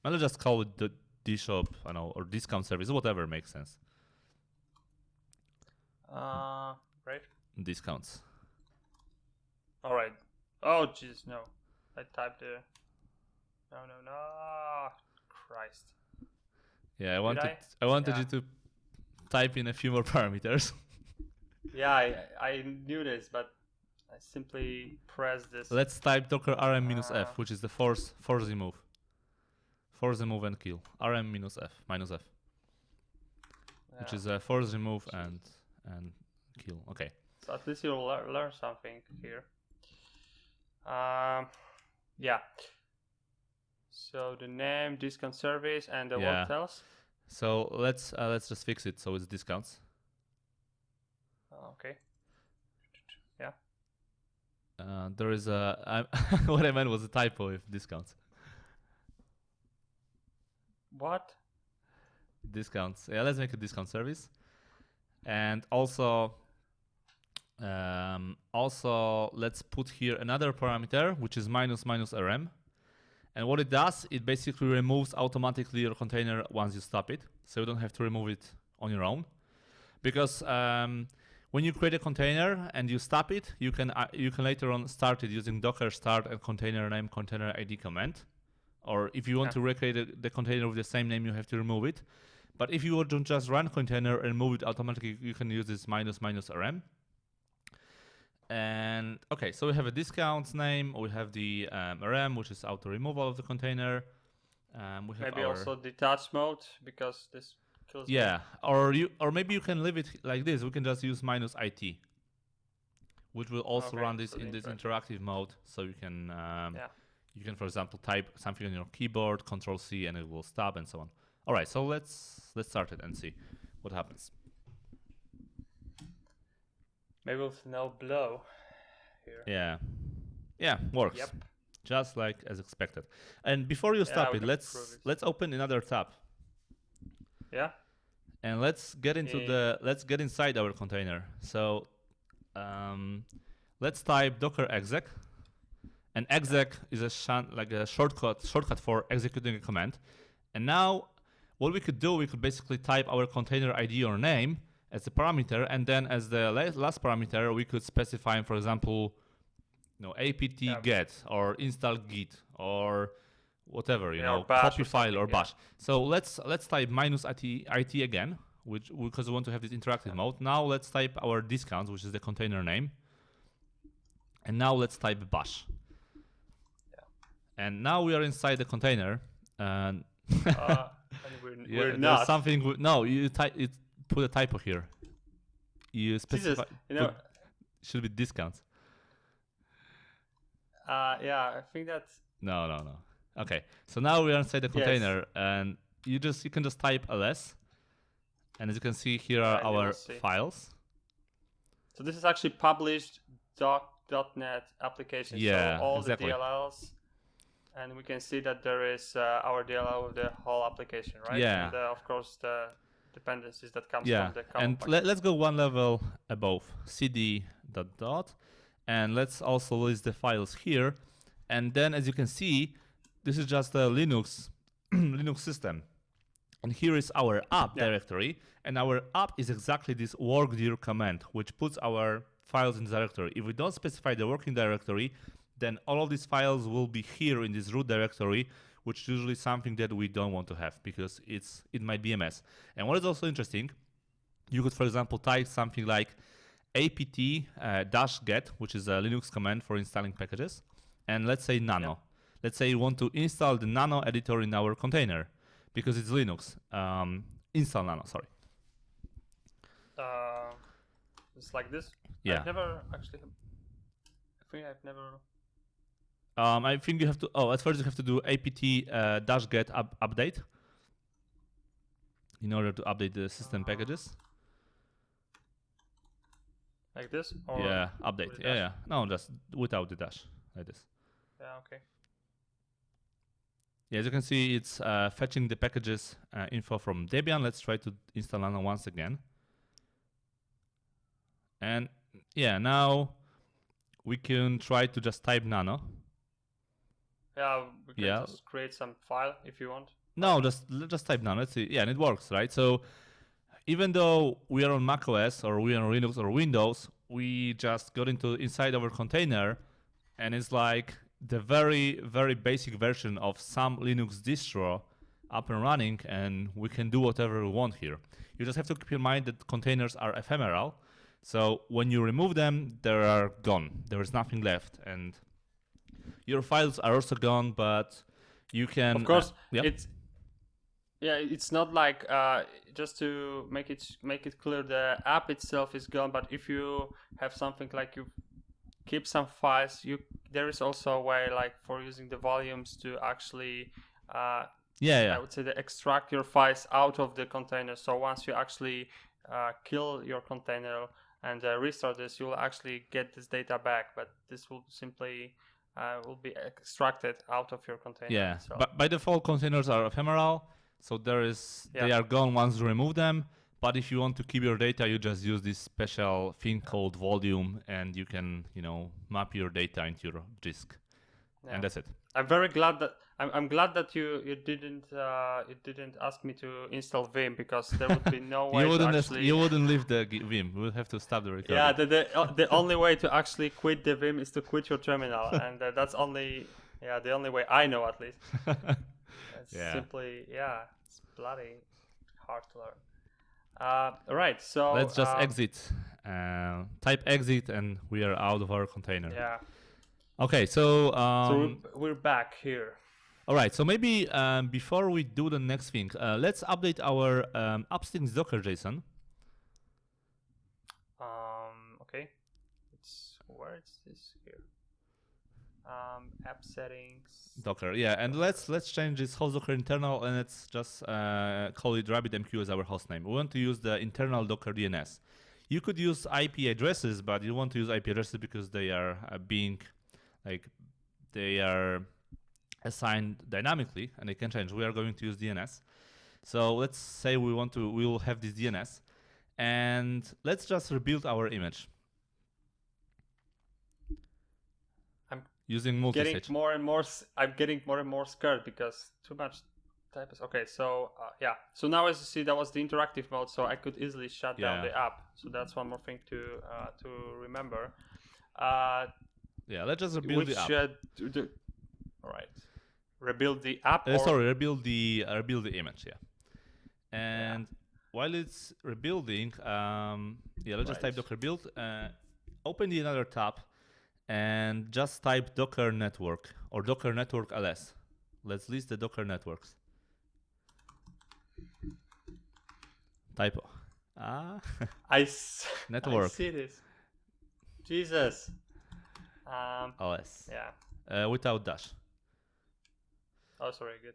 And let's just call it the DShop, or discount service, whatever makes sense. Right. Discounts. All right. Oh, jeez, no. I typed the... No. Christ. Yeah, I wanted you to type in a few more parameters. Yeah, I knew this, but I simply press this. Let's type docker rm-f, which is the force remove. Force remove and kill. Rm-f, -f. Which is a force remove and kill. Okay. So at least you'll learn something here. Yeah. So the name, discount service, and what else? So let's just fix it so it's discounts. Okay. Yeah. There is a what I meant was a typo with discounts. What? Discounts. Yeah, let's make a discount service. And also let's put here another parameter which is -rm. And what it does, it basically removes automatically your container once you stop it. So you don't have to remove it on your own. Because when you create a container and you stop it, you can later on start it using docker start and container name container ID command. Or if you want to recreate the container with the same name, you have to remove it. But if you want to just run container and move it automatically, you can use this -rm. And okay, so we have a discounts name, we have the rm, which is auto removal of the container. We have maybe also detach mode, because this kills me. or maybe you can leave it like this. We can just use -it, which will also run this in this interactive mode. So you can you can, for example, type something on your keyboard, Control-C, and it will stop, and so on. All right, so let's start it and see what happens. Maybe with no blow here. Yeah, works. Yep. Just like as expected. And before you stop it, let's open another tab. Yeah. And let's get into let's get inside our container. So let's type docker exec. And exec is a shortcut for executing a command. And now what we could do, we could basically type our container ID or name as a parameter, and then as the last parameter, we could specify, for example, apt get or install git or whatever, copy file or bash. So let's type -it again, because we want to have this interactive mode. Now let's type our discounts, which is the container name, and now let's type bash. And now we are inside the container, and we're not. Something. You put a typo here. You specify. Jesus, should be discounts. I think that's. No. Okay, so now we are inside the container, and you can just type ls, and as you can see, here are our files. So this is actually published .NET application. Yeah, so all exactly. the DLLs. And we can see that there is our DLL with the whole application, right? Yeah. And of course the dependencies that come from the common and let's go one level above, cd ... and let's also list the files here. And then as you can see, this is just a Linux system. And here is our app directory. And our app is exactly this workdir command, which puts our files in the directory. If we don't specify the working directory, then all of these files will be here in this root directory, which is usually something that we don't want to have because it might be a mess. And what is also interesting, you could, for example, type something like apt-get, which is a Linux command for installing packages, and let's say nano. Yep. Let's say you want to install the nano editor in our container because it's Linux. Install nano, sorry. It's like this? Yeah. I've never actually... I've never... I think you have to. At first you have to do apt-get update in order to update the system packages. Like this? Or update. Yeah. No, just without the dash, like this. Yeah. Okay. Yeah, as you can see, it's fetching the packages info from Debian. Let's try to install nano once again. And now we can try to just type nano. Yeah, we can just create some file if you want. No, just type nano. Let's see. Yeah, and it works, right? So even though we are on macOS or we are on Linux or Windows, we just got inside our container, and it's like the very, very basic version of some Linux distro up and running, and we can do whatever we want here. You just have to keep in mind that containers are ephemeral. So when you remove them, they are gone. There is nothing left, and your files are also gone. But you can, Of course, yeah, it's not like just to make it clear, the app itself is gone. But if you have something like you keep some files, there is also a way like for using the volumes to actually I would say to extract your files out of the container. So once you actually kill your container and restart this, you'll actually get this data back. But this will simply will be extracted out of your container. Yeah, So. but by default, containers are ephemeral, so they are gone once you remove them. But if you want to keep your data, you just use this special thing called volume, and you can, map your data into your disk, and that's it. I'm very glad that I'm glad that you didn't ask me to install Vim, because there would be no way you wouldn't leave the Vim. We would have to stop the recording. Yeah, the only way to actually quit the Vim is to quit your terminal, and that's the only way I know, at least. It's simply it's bloody hard to learn. Right, so let's just exit. Type exit, and we are out of our container. Yeah. Okay, so we're back here. All right, so maybe before we do the next thing, let's update our upstream Docker JSON. Okay, where is this here? App settings. Docker, yeah, and let's change this host Docker internal, and let's just call it RabbitMQ as our hostname. We want to use the internal Docker DNS. You could use IP addresses, but you want to use IP addresses because they are they are assigned dynamically, and they can change. We are going to use DNS. So let's say we will have this DNS, and let's just rebuild our image. Using multi-stage. I'm getting more and more scared because too much type is okay. So so now as you see, that was the interactive mode, so I could easily shut down the app. So that's one more thing to remember. Let's just rebuild the app. All right, rebuild the app. Rebuild the image. Yeah, and while it's rebuilding, let's just type docker build. Open the another tab. And just type Docker network or Docker network ls. Let's list the Docker networks. Typo. Network. I see this. Jesus. ls. Without dash. Oh, sorry. Good.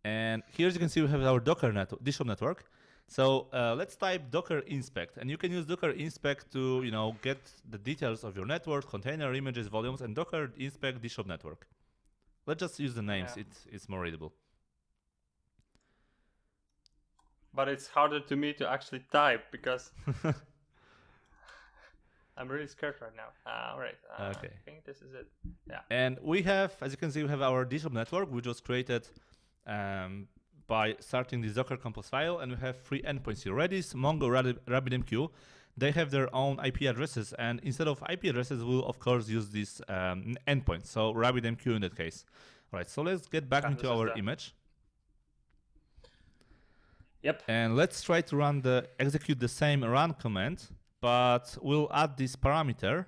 And here, as you can see, we have our Docker DShop network. So let's type Docker inspect, and you can use Docker inspect to get the details of your network, container, images, volumes, and Docker inspect DShop network. Let's just use the names; it's more readable. But it's harder to me to actually type because I'm really scared right now. All right. Okay. I think this is it. Yeah. And we have, as you can see, we have our DShop network, which was created by starting this Docker compose file, and we have 3 endpoints here: Redis, Mongo, RabbitMQ. They have their own IP addresses, and instead of IP addresses, we'll of course use this endpoint. So RabbitMQ in that case. All right. So let's get back into our image. Yep. And let's try to execute the same run command, but we'll add this parameter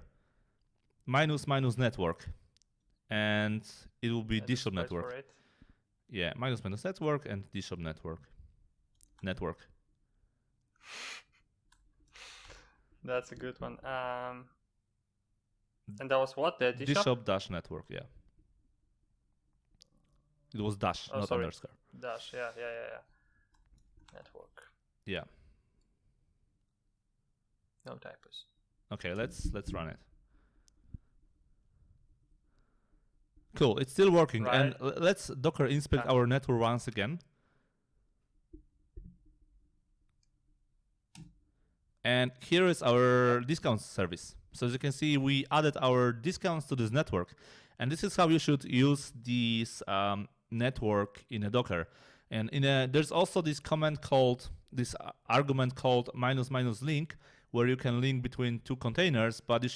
---- network, and it will be DShop network. Yeah, ---- network and DShop network. That's a good one. And that was what? The DShop dash network, yeah. It was dash, not underscore. Dash, yeah. Network. Yeah. No typos. Okay, let's run it. Cool, it's still working. Right. And let's Docker inspect our network once again. And here is our discount service. So as you can see, we added our discounts to this network. And this is how you should use this network in a Docker. And there's also this argument called --link, where you can link between 2 containers, but you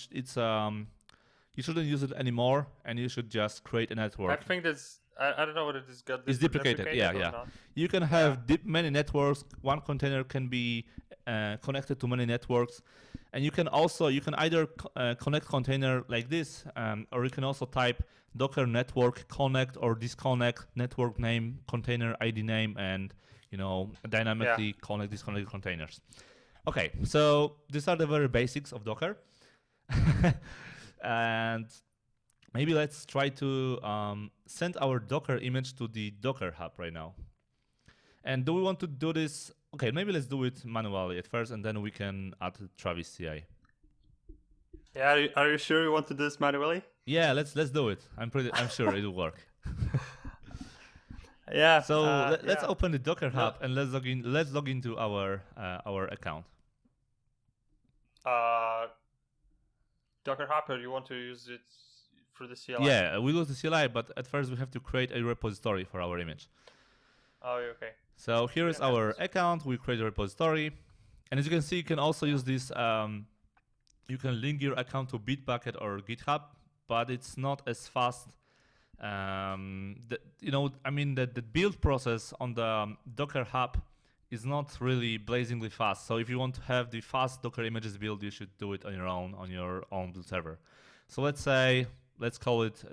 shouldn't use it anymore, and you should just create a network. I think that's, I don't know whether this got it's deprecated. Yeah. You can have many networks. One container can be connected to many networks. And you can either connect container like this, or you can also type docker network connect or disconnect network name, container ID name, and dynamically connect disconnect containers. Okay, so these are the very basics of Docker. And maybe let's try to send our Docker image to the Docker Hub right now. And do we want to do this? Okay, maybe let's do it manually at first, and then we can add Travis CI. Yeah, are you sure you want to do this manually? Yeah, let's do it. I'm sure it will work. Yeah. So let's open the Docker Hub and let's log into our account. Docker Hub, or you want to use it through the CLI? Yeah, we use the CLI, but at first we have to create a repository for our image. Oh, okay. So here is our account. We create a repository, and as you can see, you can also use this. You can link your account to Bitbucket or GitHub, but it's not as fast. The build process on the Docker Hub is not really blazingly fast. So if you want to have the fast Docker images build, you should do it on your own build server. So let's call it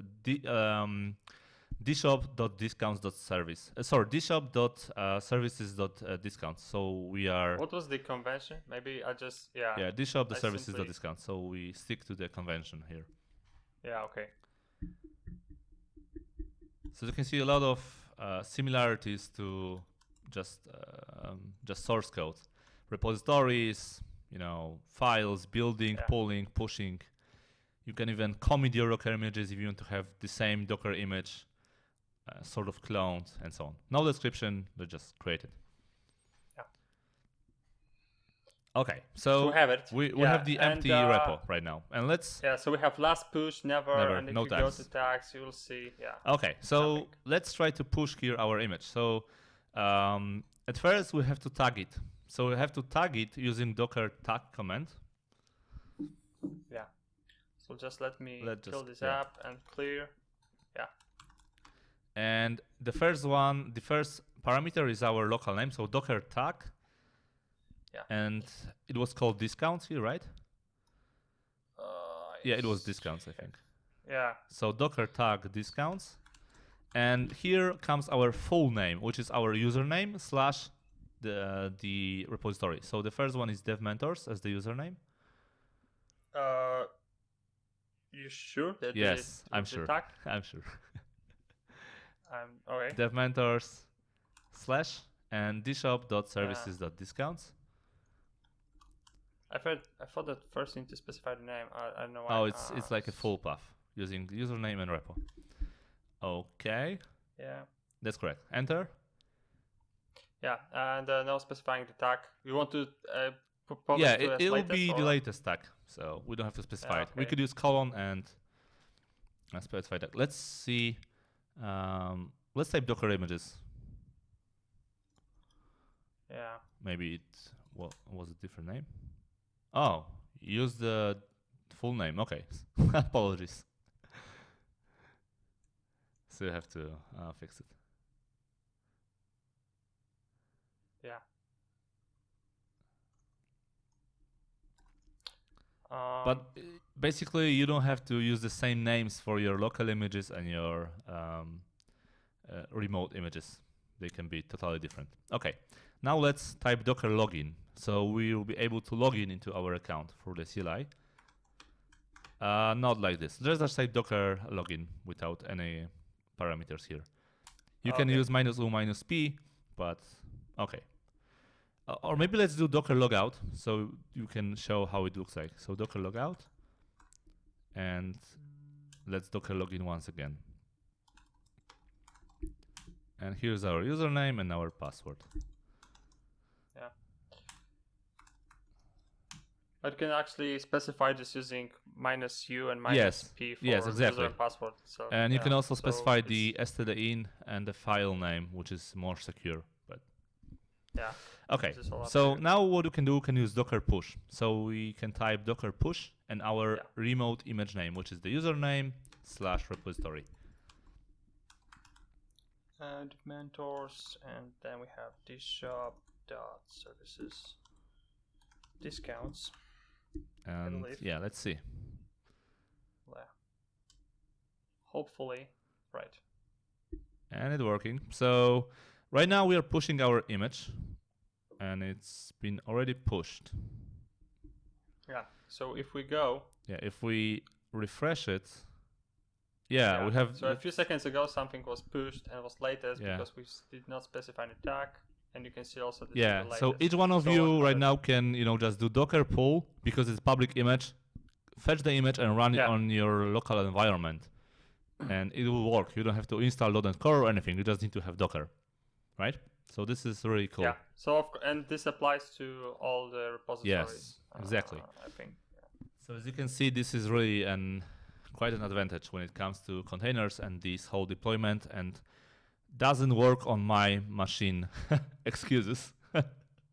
DShop.discounts.service. DShop.services.discounts. So we are. What was the convention? Maybe I just Yeah, DShop.services.discounts. So we stick to the convention here. Yeah. Okay. So you can see a lot of similarities to just source code, repositories, files, building, pulling, pushing. You can even commit your Docker images if you want to have the same Docker image sort of cloned and so on. No description, but just created. Yeah. Okay, so we have it. We have the empty repo right now, and let's. Yeah, so we have last push, never, and if no you tags. go to tags, you will see. Yeah. Okay, so let's try to push here our image. So at first we have to tag it. So we have to tag it using Docker tag command. Yeah. So just let me kill this app and clear. Yeah. And the first parameter is our local name, so Docker tag. Yeah. And it was called discounts here, right? Yeah, it was discounts, I think. Yeah. So Docker tag discounts. And here comes our full name, which is our username / the repository. So the first one is DevMentors as the username. You sure? Yes, I'm sure. I'm sure. Okay. DevMentors / and DShop.services.discounts. I thought that first you need to specify the name. I don't know why. Oh, it's like a full path using the username and repo. Okay. Yeah. That's correct. Enter. Yeah, and now specifying the tag. We want to it will be the latest tag, so we don't have to specify it. We could use colon and specify that. Let's see. Let's type Docker images. Yeah. Maybe it was a different name. Oh, use the full name. Okay. Apologies. So you have to fix it. Yeah. But basically, you don't have to use the same names for your local images and your remote images. They can be totally different. Okay, now let's type Docker login. So we will be able to log in into our account through the CLI. Not like this. Just type Docker login without any parameters here. You can use -u -p, but okay. Or maybe let's do Docker logout so you can show how it looks like. So Docker logout, and let's Docker login once again. And here's our username and our password. Yeah. But you can actually specify this using -u and -p for exactly. user and password. So, and you can also specify the stdin and the file name, which is more secure. But yeah. Okay, so now what we can use Docker push. So we can type Docker push and our remote image name, which is the username / repository. And mentors, and then we have DShop.services. discounts. And believe. yeah, let's see. Yeah. Hopefully, right. And it's working. So right now we are pushing our image, and it's been already pushed. Yeah. So if we go. Yeah, if we refresh it, yeah, we have. So a few seconds ago, something was pushed and was latest because we did not specify an tag. And you can see also this is the latest. So each one of you right now can, just do Docker pull because it's public image, fetch the image and run it on your local environment, and it will work. You don't have to install .NET Core or anything. You just need to have Docker, right? So this is really cool. Yeah. So and this applies to all the repositories. Yes, exactly. I think. Yeah. So as you can see, this is really quite an advantage when it comes to containers and this whole deployment, and doesn't work on my machine. Excuses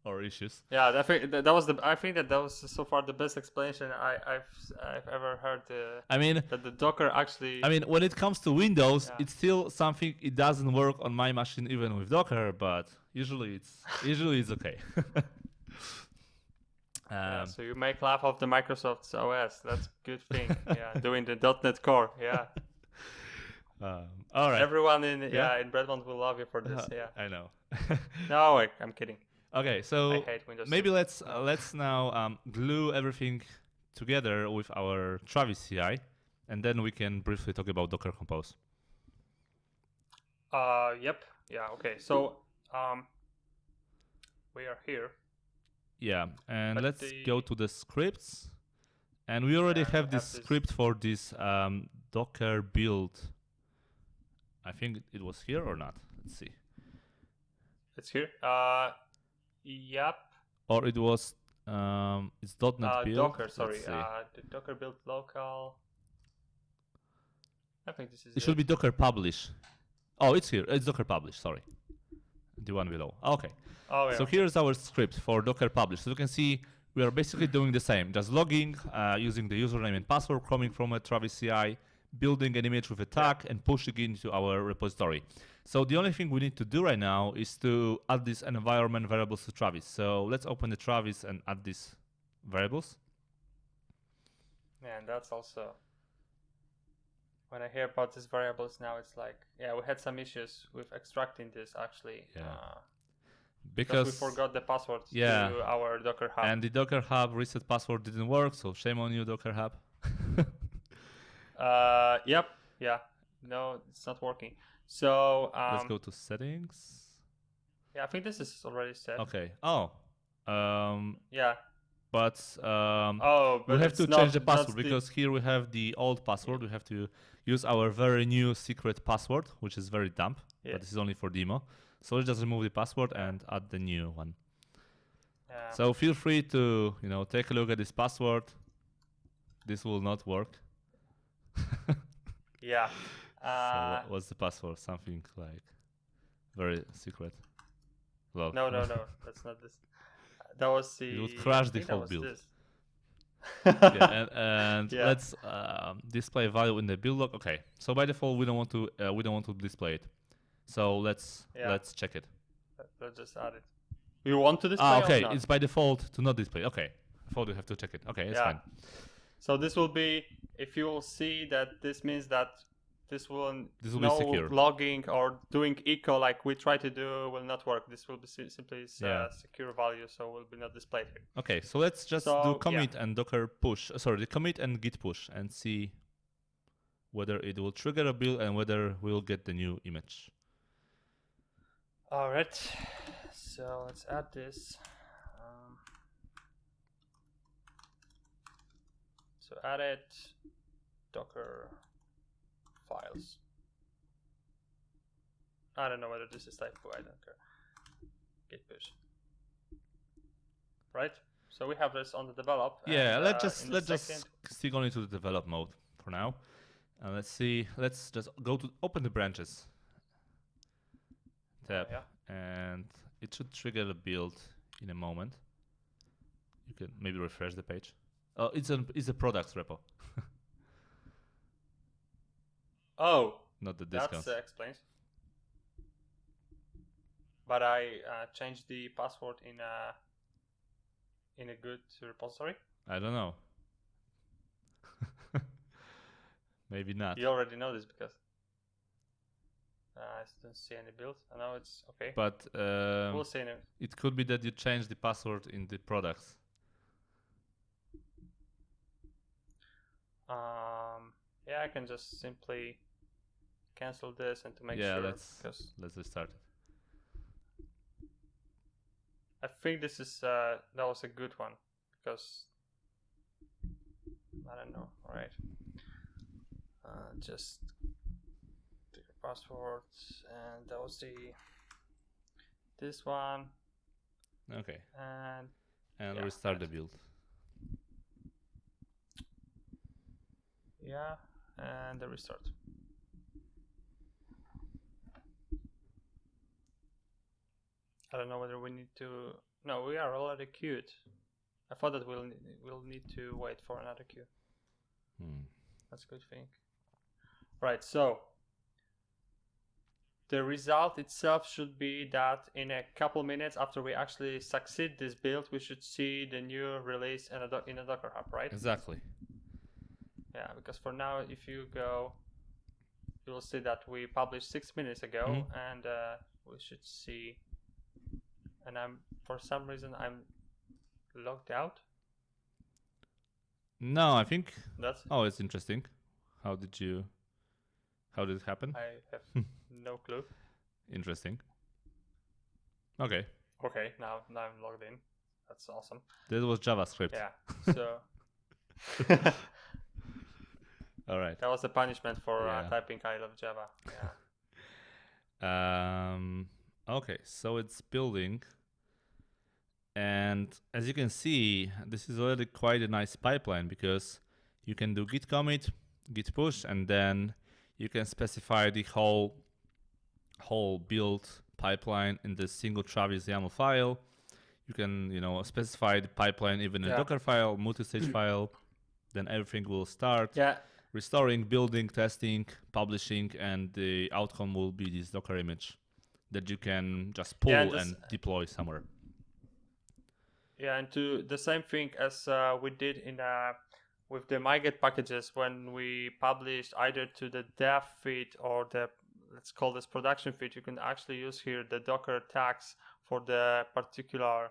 or issues. Yeah, I think that was so far the best explanation I've ever heard. That the Docker actually. When it comes to Windows, it's still something. It doesn't work on my machine even with Docker, but usually it's okay. So you make laugh of the Microsoft's OS. That's a good thing. Yeah, doing the .NET Core. Yeah. All right. Everyone in Redmond will love you for this. Yeah. I know. No, wait, I'm kidding. Okay, so I hate Windows maybe let's now glue everything together with our Travis CI, and then we can briefly talk about Docker Compose. Yep. Yeah. Okay. So we are here. Yeah, and let's go to the scripts, and we already have this script for this Docker build. I think it was here or not. Let's see. It's here. Yep. Or it was it's .NET build. Docker, sorry. The Docker build local. I think this is it. Should be Docker publish. Oh, it's here. It's Docker publish. Sorry, the one below. Okay. Oh yeah. So here's our script for Docker publish. So you can see we are basically doing the same, just logging, using the username and password coming from a Travis CI, building an image with a tag, and pushing it into our repository. So the only thing we need to do right now is to add these environment variables to Travis. So let's open the Travis and add these variables. Man, that's also, when I hear about these variables now, it's like, we had some issues with extracting this actually. Because we forgot the password to our Docker Hub. And the Docker Hub reset password didn't work, so shame on you, Docker Hub. Yep. Yeah. No, it's not working. So let's go to settings. Yeah, I think this is already set. Okay. Oh. Yeah. But but we have to change the password because here we have the old password. We have to use our very new secret password, which is very dumb. But this is only for demo. So let's just remove the password and add the new one. Yeah. So feel free to take a look at this password. This will not work. Yeah. So what's the password? Something like very secret. Well, no, that's not this. That was the. It would crash the whole build. Let's display value in the build log. Okay, so by default we don't want to display it. So let's check it. Let's just add it. You want to display? Okay, or not? it's by default to not display. Okay, I thought we have to check it. Okay, it's fine. So this will be, if you will see that this means that this will be secure. Logging or doing echo like we try to do will not work. This will be simply secure value, so will be not displayed here. Okay, so let's just do commit and Docker push. The commit and git push and see whether it will trigger a build and whether we'll get the new image. All right, so let's add this. So add it, Docker files. I don't know whether this is typo. I don't care. Git push. Right. So we have this on the develop. Yeah. And, let's just stick only to the develop mode for now. And let's see. Let's just go to open the branches tab, and it should trigger the build in a moment. You can maybe refresh the page. Oh, it's a products repo. Oh, not the discounts. That explains. But I changed the password in in a good repository? I don't know. Maybe not. You already know this because I don't see any build. I know it's okay. But We'll see in it. it could be that you change the password in the products. Yeah, I can just simply cancel this and to make Yeah, sure. let's restart it. I think this is that was a good one because I don't know. All right, just take your password, and that was this one. Okay. And And yeah, restart right. the build. Yeah, and the restart. I don't know whether we need to. No, we are already queued. I thought that we'll need to wait for another queue. That's a good thing. Right, so the result itself should be that in a couple minutes after we actually succeed this build, we should see the new release in a Docker Hub, right? Exactly. Yeah, because for now, if you go, you will see that we published 6 minutes ago, and we should see. And for some reason I'm logged out. No, I think. That's. Oh, it's interesting. How did it happen? I have no clue. Interesting. Okay. Okay, now I'm logged in. That's awesome. That was JavaScript. Yeah. So. All right. That was the punishment for typing I love Java. Yeah. Okay, so it's building. And as you can see, this is already quite a nice pipeline because you can do git commit, git push, and then you can specify the whole build pipeline in the single Travis YAML file. You can, specify the pipeline even in a Dockerfile, multi-stage file. Then everything will start. Yeah. Restoring, building, testing, publishing, and the outcome will be this Docker image that you can just pull and deploy somewhere. Yeah, and to the same thing as we did in with the migrate packages when we published either to the dev feed or the, let's call this production feed, you can actually use here the Docker tags for the particular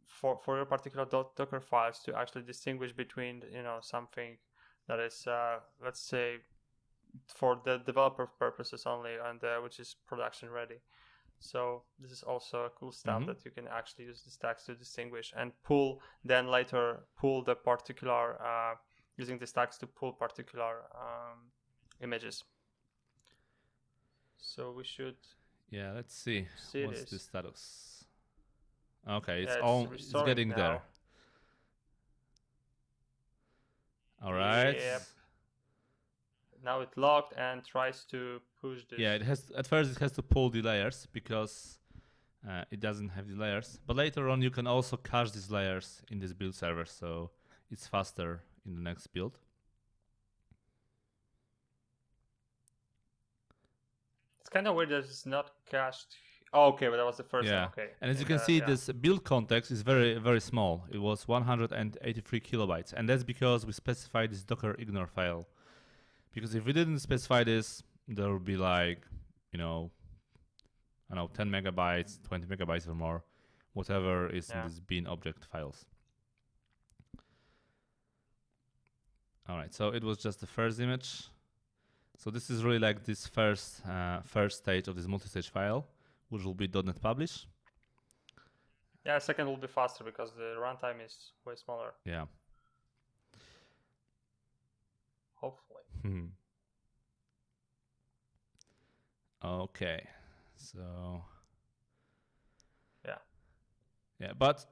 for your particular Docker files to actually distinguish between something that is let's say for the developer purposes only and which is production ready. So this is also a cool stuff that you can actually use these tags to distinguish and later pull the particular using these tags to pull particular images. So we should let's see what's the status. Okay, it's getting now. there. All right. Yep. Now it logged and tries to push this. Yeah, at first it has to pull the layers because it doesn't have the layers. But later on you can also cache these layers in this build server, so it's faster in the next build. It's kind of weird that it's not cached. Oh, okay, but that was the first one. Okay. And as you can see, this build context is very, very small. It was 183 kilobytes, and that's because we specified this Docker ignore file. Because if we didn't specify this, there would be like, 10 megabytes, 20 megabytes or more, whatever is in these bin object files. All right, so it was just the first image. So this is really like this first stage of this multi-stage file, which will be .NET Publish. Yeah, second will be faster because the runtime is way smaller. Yeah. Hopefully. Okay, so yeah, but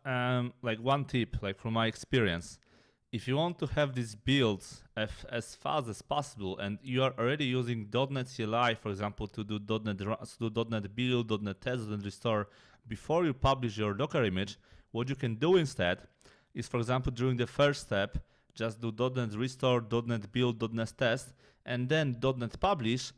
like one tip, like from my experience, if you want to have these builds as fast as possible, and you are already using .NET CLI, for example, to do .NET build, .NET test, .NET restore before you publish your Docker image, what you can do instead is, for example, during the first step, just do .NET restore, .NET build, .NET test, and then .NET publish,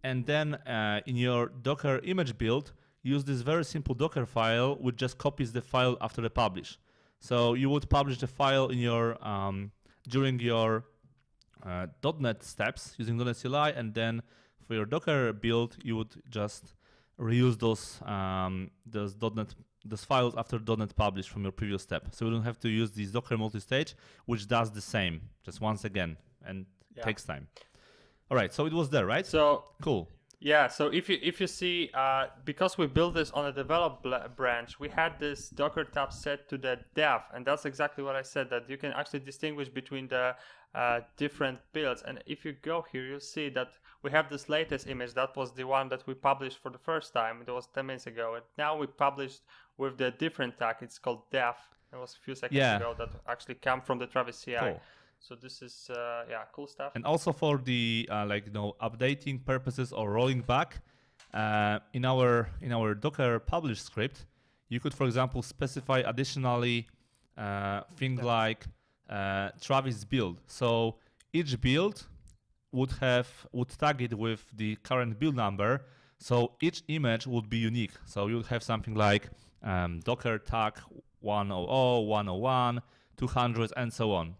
and then in your Docker image build, use this very simple Docker file which just copies the file after the publish. So you would publish the file in your during your .NET steps using .NET CLI, and then for your Docker build, you would just reuse those files after .NET publish from your previous step. So you don't have to use this Docker multi-stage, which does the same, just once again, and takes time. All right, so it was there, right? So cool. Yeah, so if you see, because we built this on a develop branch, we had this Docker tab set to the dev, and that's exactly what I said, that you can actually distinguish between the different builds. And if you go here, you'll see that we have this latest image. That was the one that we published for the first time. It was 10 minutes ago. And now we published with the different tag. It's called dev. It was a few seconds ago that actually came from the Travis CI. Cool. So this is cool stuff. And also for the updating purposes or rolling back, in our Docker publish script, you could, for example, specify additionally things like Travis build. So each build would tag it with the current build number. So each image would be unique. So you would have something like Docker tag 100, 101, 200, and so on.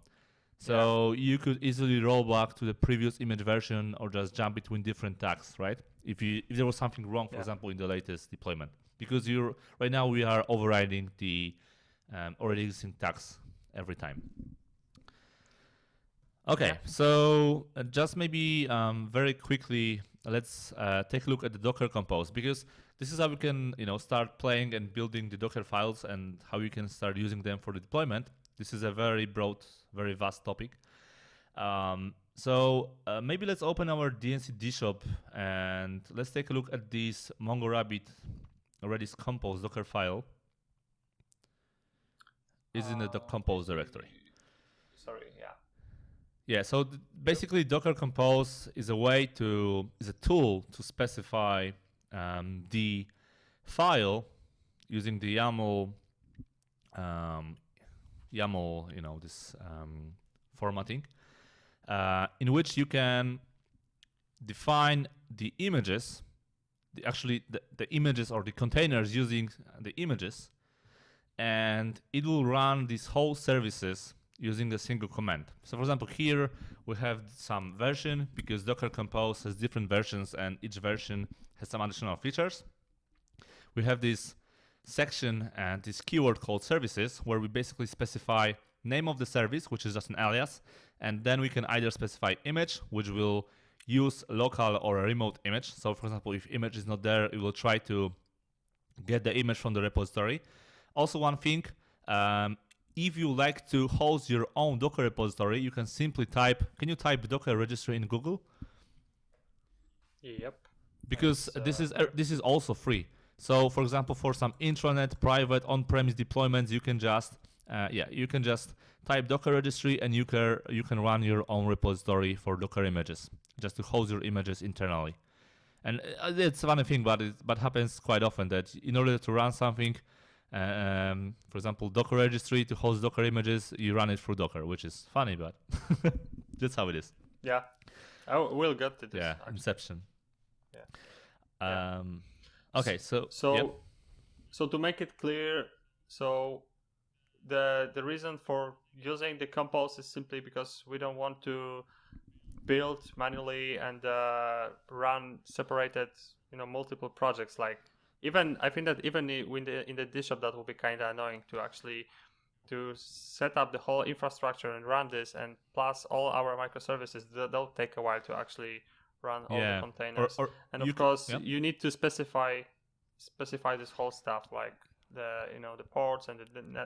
So you could easily roll back to the previous image version or just jump between different tags, right? If there was something wrong, for example, in the latest deployment, because right now we are overriding the already existing tags every time. Okay, so just maybe very quickly, let's take a look at the Docker Compose, because this is how we can start playing and building the Docker files and how you can start using them for the deployment. This is a very broad, very vast topic. So maybe let's open our DNC DShop and let's take a look at this MongoRabbit Redis Compose Docker file. Is in the Compose directory. Sorry, yeah. Yeah, so basically Docker Compose is a tool to specify the file using the YAML, this formatting, in which you can define the images, the images or the containers using the images, and it will run these whole services using a single command. So for example, here we have some version, because Docker Compose has different versions and each version has some additional features. We have this section and this keyword called services, where we basically specify name of the service, which is just an alias, and then we can either specify image, which will use local or a remote image. So for example, if image is not there, it will try to get the image from the repository. Also, one thing, if you like to host your own Docker repository, you can simply type Docker Registry in Google? Yep. Because this is also free. So for example, for some intranet, private, on-premise deployments, you can just type Docker Registry, and you can run your own repository for Docker images, just to host your images internally. And it's a funny thing, but it happens quite often that in order to run something, for example, Docker Registry to host Docker images, you run it through Docker, which is funny, but that's how it is. Yeah, we'll get to this. Yeah, Inception. Yeah. Okay, so to make it clear, so the reason for using the Compose is simply because we don't want to build manually and run separated, multiple projects. Like I think that even in the DShop, that will be kind of annoying to set up the whole infrastructure and run this, and plus all our microservices. That'll take a while to actually run all the containers. And of course, you need to specify this whole stuff, like the ports and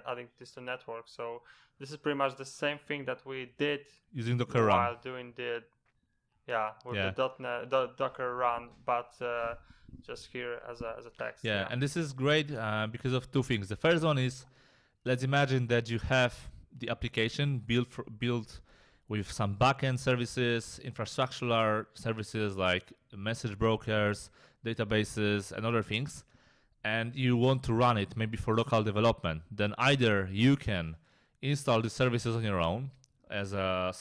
adding this to network. So this is pretty much the same thing that we did using Docker run while doing the Docker run, but just here as a text. Yeah, and this is great because of two things. The first one is, let's imagine that you have the application built with some backend services, infrastructural services like message brokers, databases, and other things, and you want to run it maybe for local development. Then either you can install the services on your own as a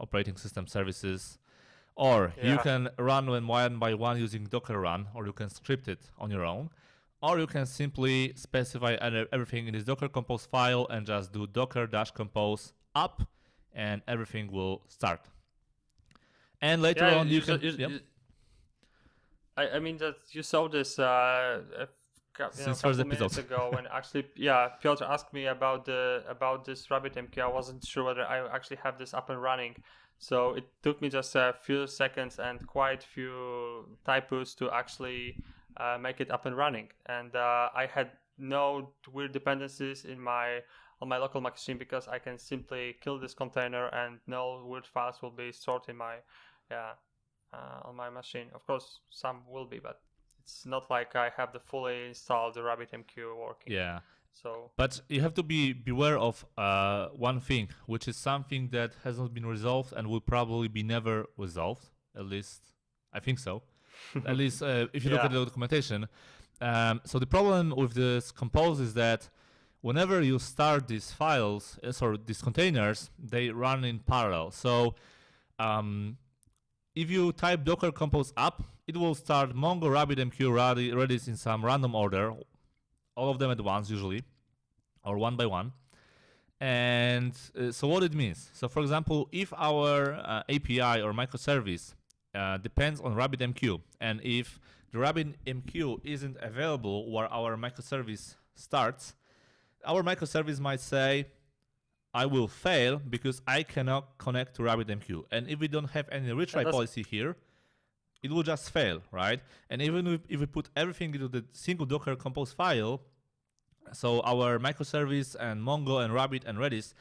operating system services, or you can run them one by one using Docker run, or you can script it on your own. or you can simply specify everything in this Docker Compose file and just do docker-compose up, and everything will start. And later on, you can. I mean that you saw this a Since couple first episode. minutes ago when actually Piotr asked me about this RabbitMQ. I wasn't sure whether I actually have this up and running, so it took me just a few seconds and quite few typos to actually make it up and running. And I had no weird dependencies on my local machine because I can simply kill this container and no weird files will be stored in my on my machine. Of course, some will be, but it's not like I have the fully installed RabbitMQ working. Yeah. So, but you have to beware of one thing, which is something that has not been resolved and will probably be never resolved. At least I think so. At least if you look at the documentation. So the problem with this compose is that whenever you start these files, these containers, they run in parallel. So if you type docker compose up, it will start Mongo, RabbitMQ, Redis in some random order, all of them at once usually, or one by one. And so what it means. So for example, if our API or microservice depends on RabbitMQ, and if the RabbitMQ isn't available where our microservice starts, our microservice might say, I will fail because I cannot connect to RabbitMQ. And if we don't have any retry policy here, it will just fail, right? And even if we put everything into the single Docker Compose file, so our microservice and Mongo and Rabbit and Redis,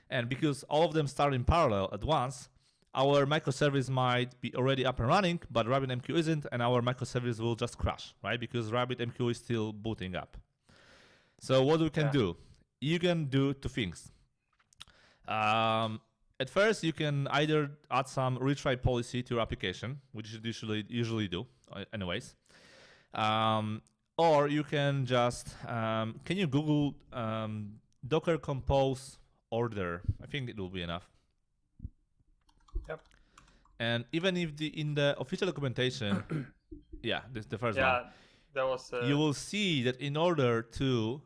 and because all of them start in parallel at once, our microservice might be already up and running, but RabbitMQ isn't, and our microservice will just crash, right? Because RabbitMQ is still booting up. So what we can do? You can do two things. At first, you can either add some retry policy to your application, which you usually do, anyways. Or you can just, can you Google Docker Compose order? I think it will be enough. Yep. And even if in the official documentation, this the first one. Yeah, that was. You will see that in order to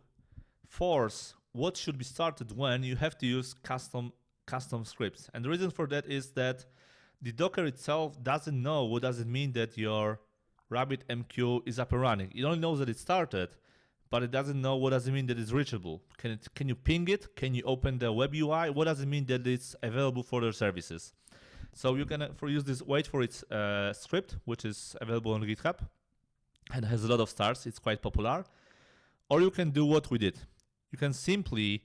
force what should be started when, you have to use custom scripts. And the reason for that is that the Docker itself doesn't know what does it mean that your RabbitMQ is up and running. It only knows that it started, but it doesn't know what does it mean that it's reachable. Can you ping it? Can you open the web UI? What does it mean that it's available for their services? So you can use this wait for its script, which is available on GitHub and has a lot of stars. It's quite popular. Or you can do what we did. You can simply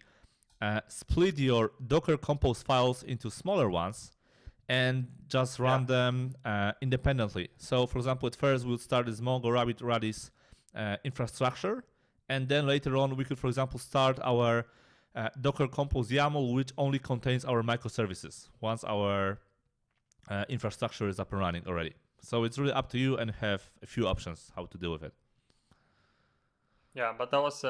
split your Docker Compose files into smaller ones and just run them independently. So for example, at first we'll start this Mongo, Rabbit, Redis infrastructure, and then later on we could, for example, start our Docker Compose YAML, which only contains our microservices once our infrastructure is up and running already. So it's really up to you and have a few options how to deal with it. Yeah, but that was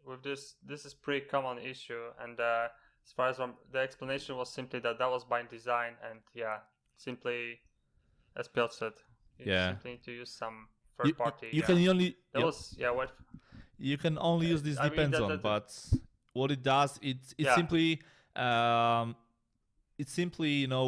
with this is pretty common issue, and as far as the explanation was simply that was by design, and simply as Piotr said, you simply need to use some third party. You can only what you can only use this depends on, but what it does, it simply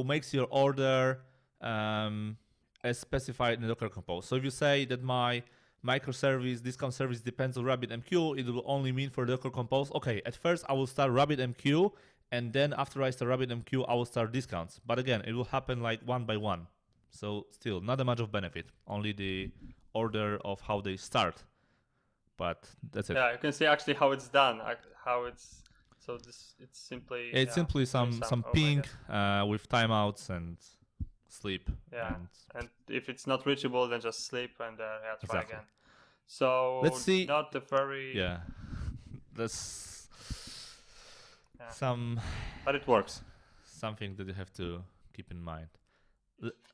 makes your order as specified in the Docker Compose. So if you say that my microservice discount service depends on RabbitMQ, it will only mean for Docker Compose, okay, at first I will start RabbitMQ, and then after I start RabbitMQ, I will start discounts. But again, it will happen like one by one. So still, not that much of benefit, only the order of how they start. But that's it. Yeah, you can see actually how it's done, how it's, so this, it's simply... Yeah, it's simply some ping with timeouts and sleep. Yeah, and if it's not reachable, then just sleep and try again. So let's see. Not the very... Yeah, that's some... But it works. Something that you have to keep in mind.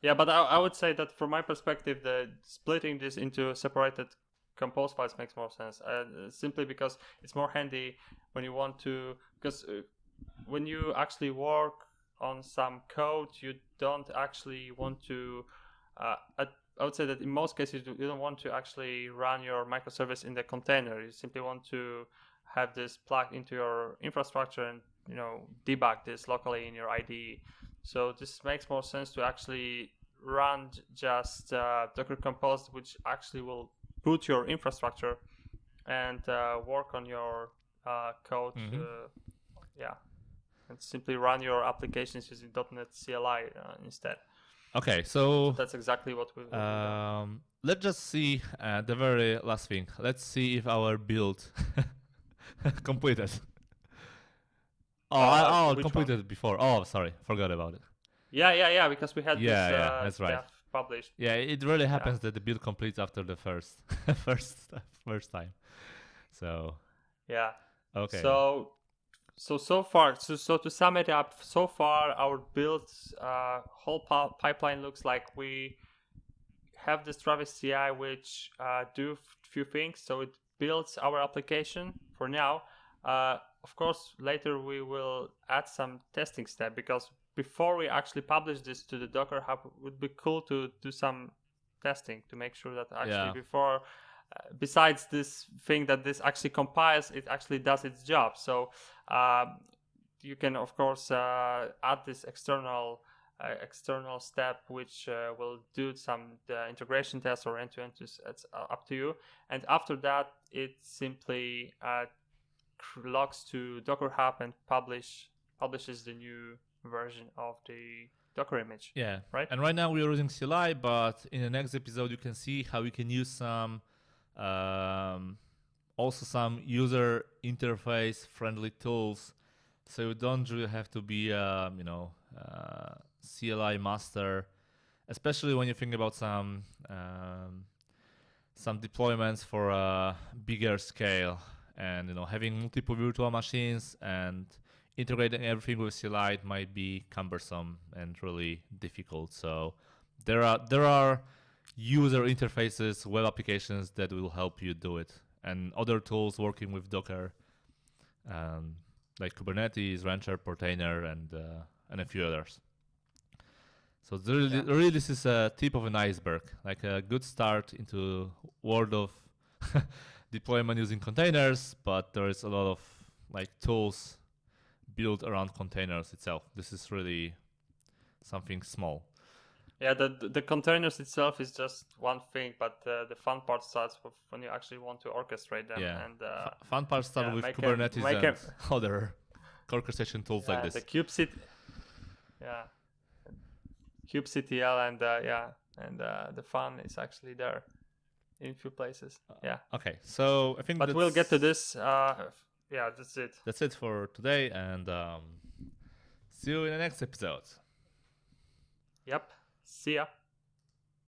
Yeah, but I would say that from my perspective, the splitting this into separated compose files makes more sense. Simply because it's more handy when you want to... Because when you actually work on some code, you don't actually want to I would say that in most cases you don't want to actually run your microservice in the container. You simply want to have this plugged into your infrastructure and debug this locally in your IDE. So this makes more sense to actually run just Docker Compose, which actually will boot your infrastructure and work on your code. And simply run your applications using .NET CLI instead. Okay, so that's exactly what we will do. Let's just see the very last thing. Let's see if our build completed. Completed one? before. Oh, sorry, forgot about it. Yeah, because we had this that's right. published. Yeah, it really happens that the build completes after the first first time. So yeah. Okay. So far, so to sum it up, so far our build whole pipeline looks like we have this Travis CI which do few things. So it builds our application for now. Of course, later we will add some testing step, because before we actually publish this to the Docker Hub, it would be cool to do some testing to make sure that actually before, besides this thing that this actually compiles, it actually does its job. So you can, of course, add this external step which will do some integration tests or end-to-end. It's up to you. And after that, it simply logs to Docker Hub and publishes the new version of the Docker image. Yeah. Right. And right now we are using CLI, but in the next episode you can see how we can use some also some user interface friendly tools, so you don't really have to be CLI master, especially when you think about some deployments for a bigger scale, and having multiple virtual machines and integrating everything with CLI might be cumbersome and really difficult. So there are user interfaces, web applications that will help you do it, and other tools working with Docker, like Kubernetes, Rancher, Portainer, and a few others. So really this is a tip of an iceberg, like a good start into world of deployment using containers, but there is a lot of tools built around containers itself. This is really something small. Yeah, the containers itself is just one thing, but the fun part starts when you actually want to orchestrate them. Yeah, and fun part starts with Kubernetes and other orchestration tools like this. The kubectl, kubectl, and the fun is actually there in a few places. Okay, so I think. But we'll get to this. That's it. That's it for today, and see you in the next episode. Yep. See ya.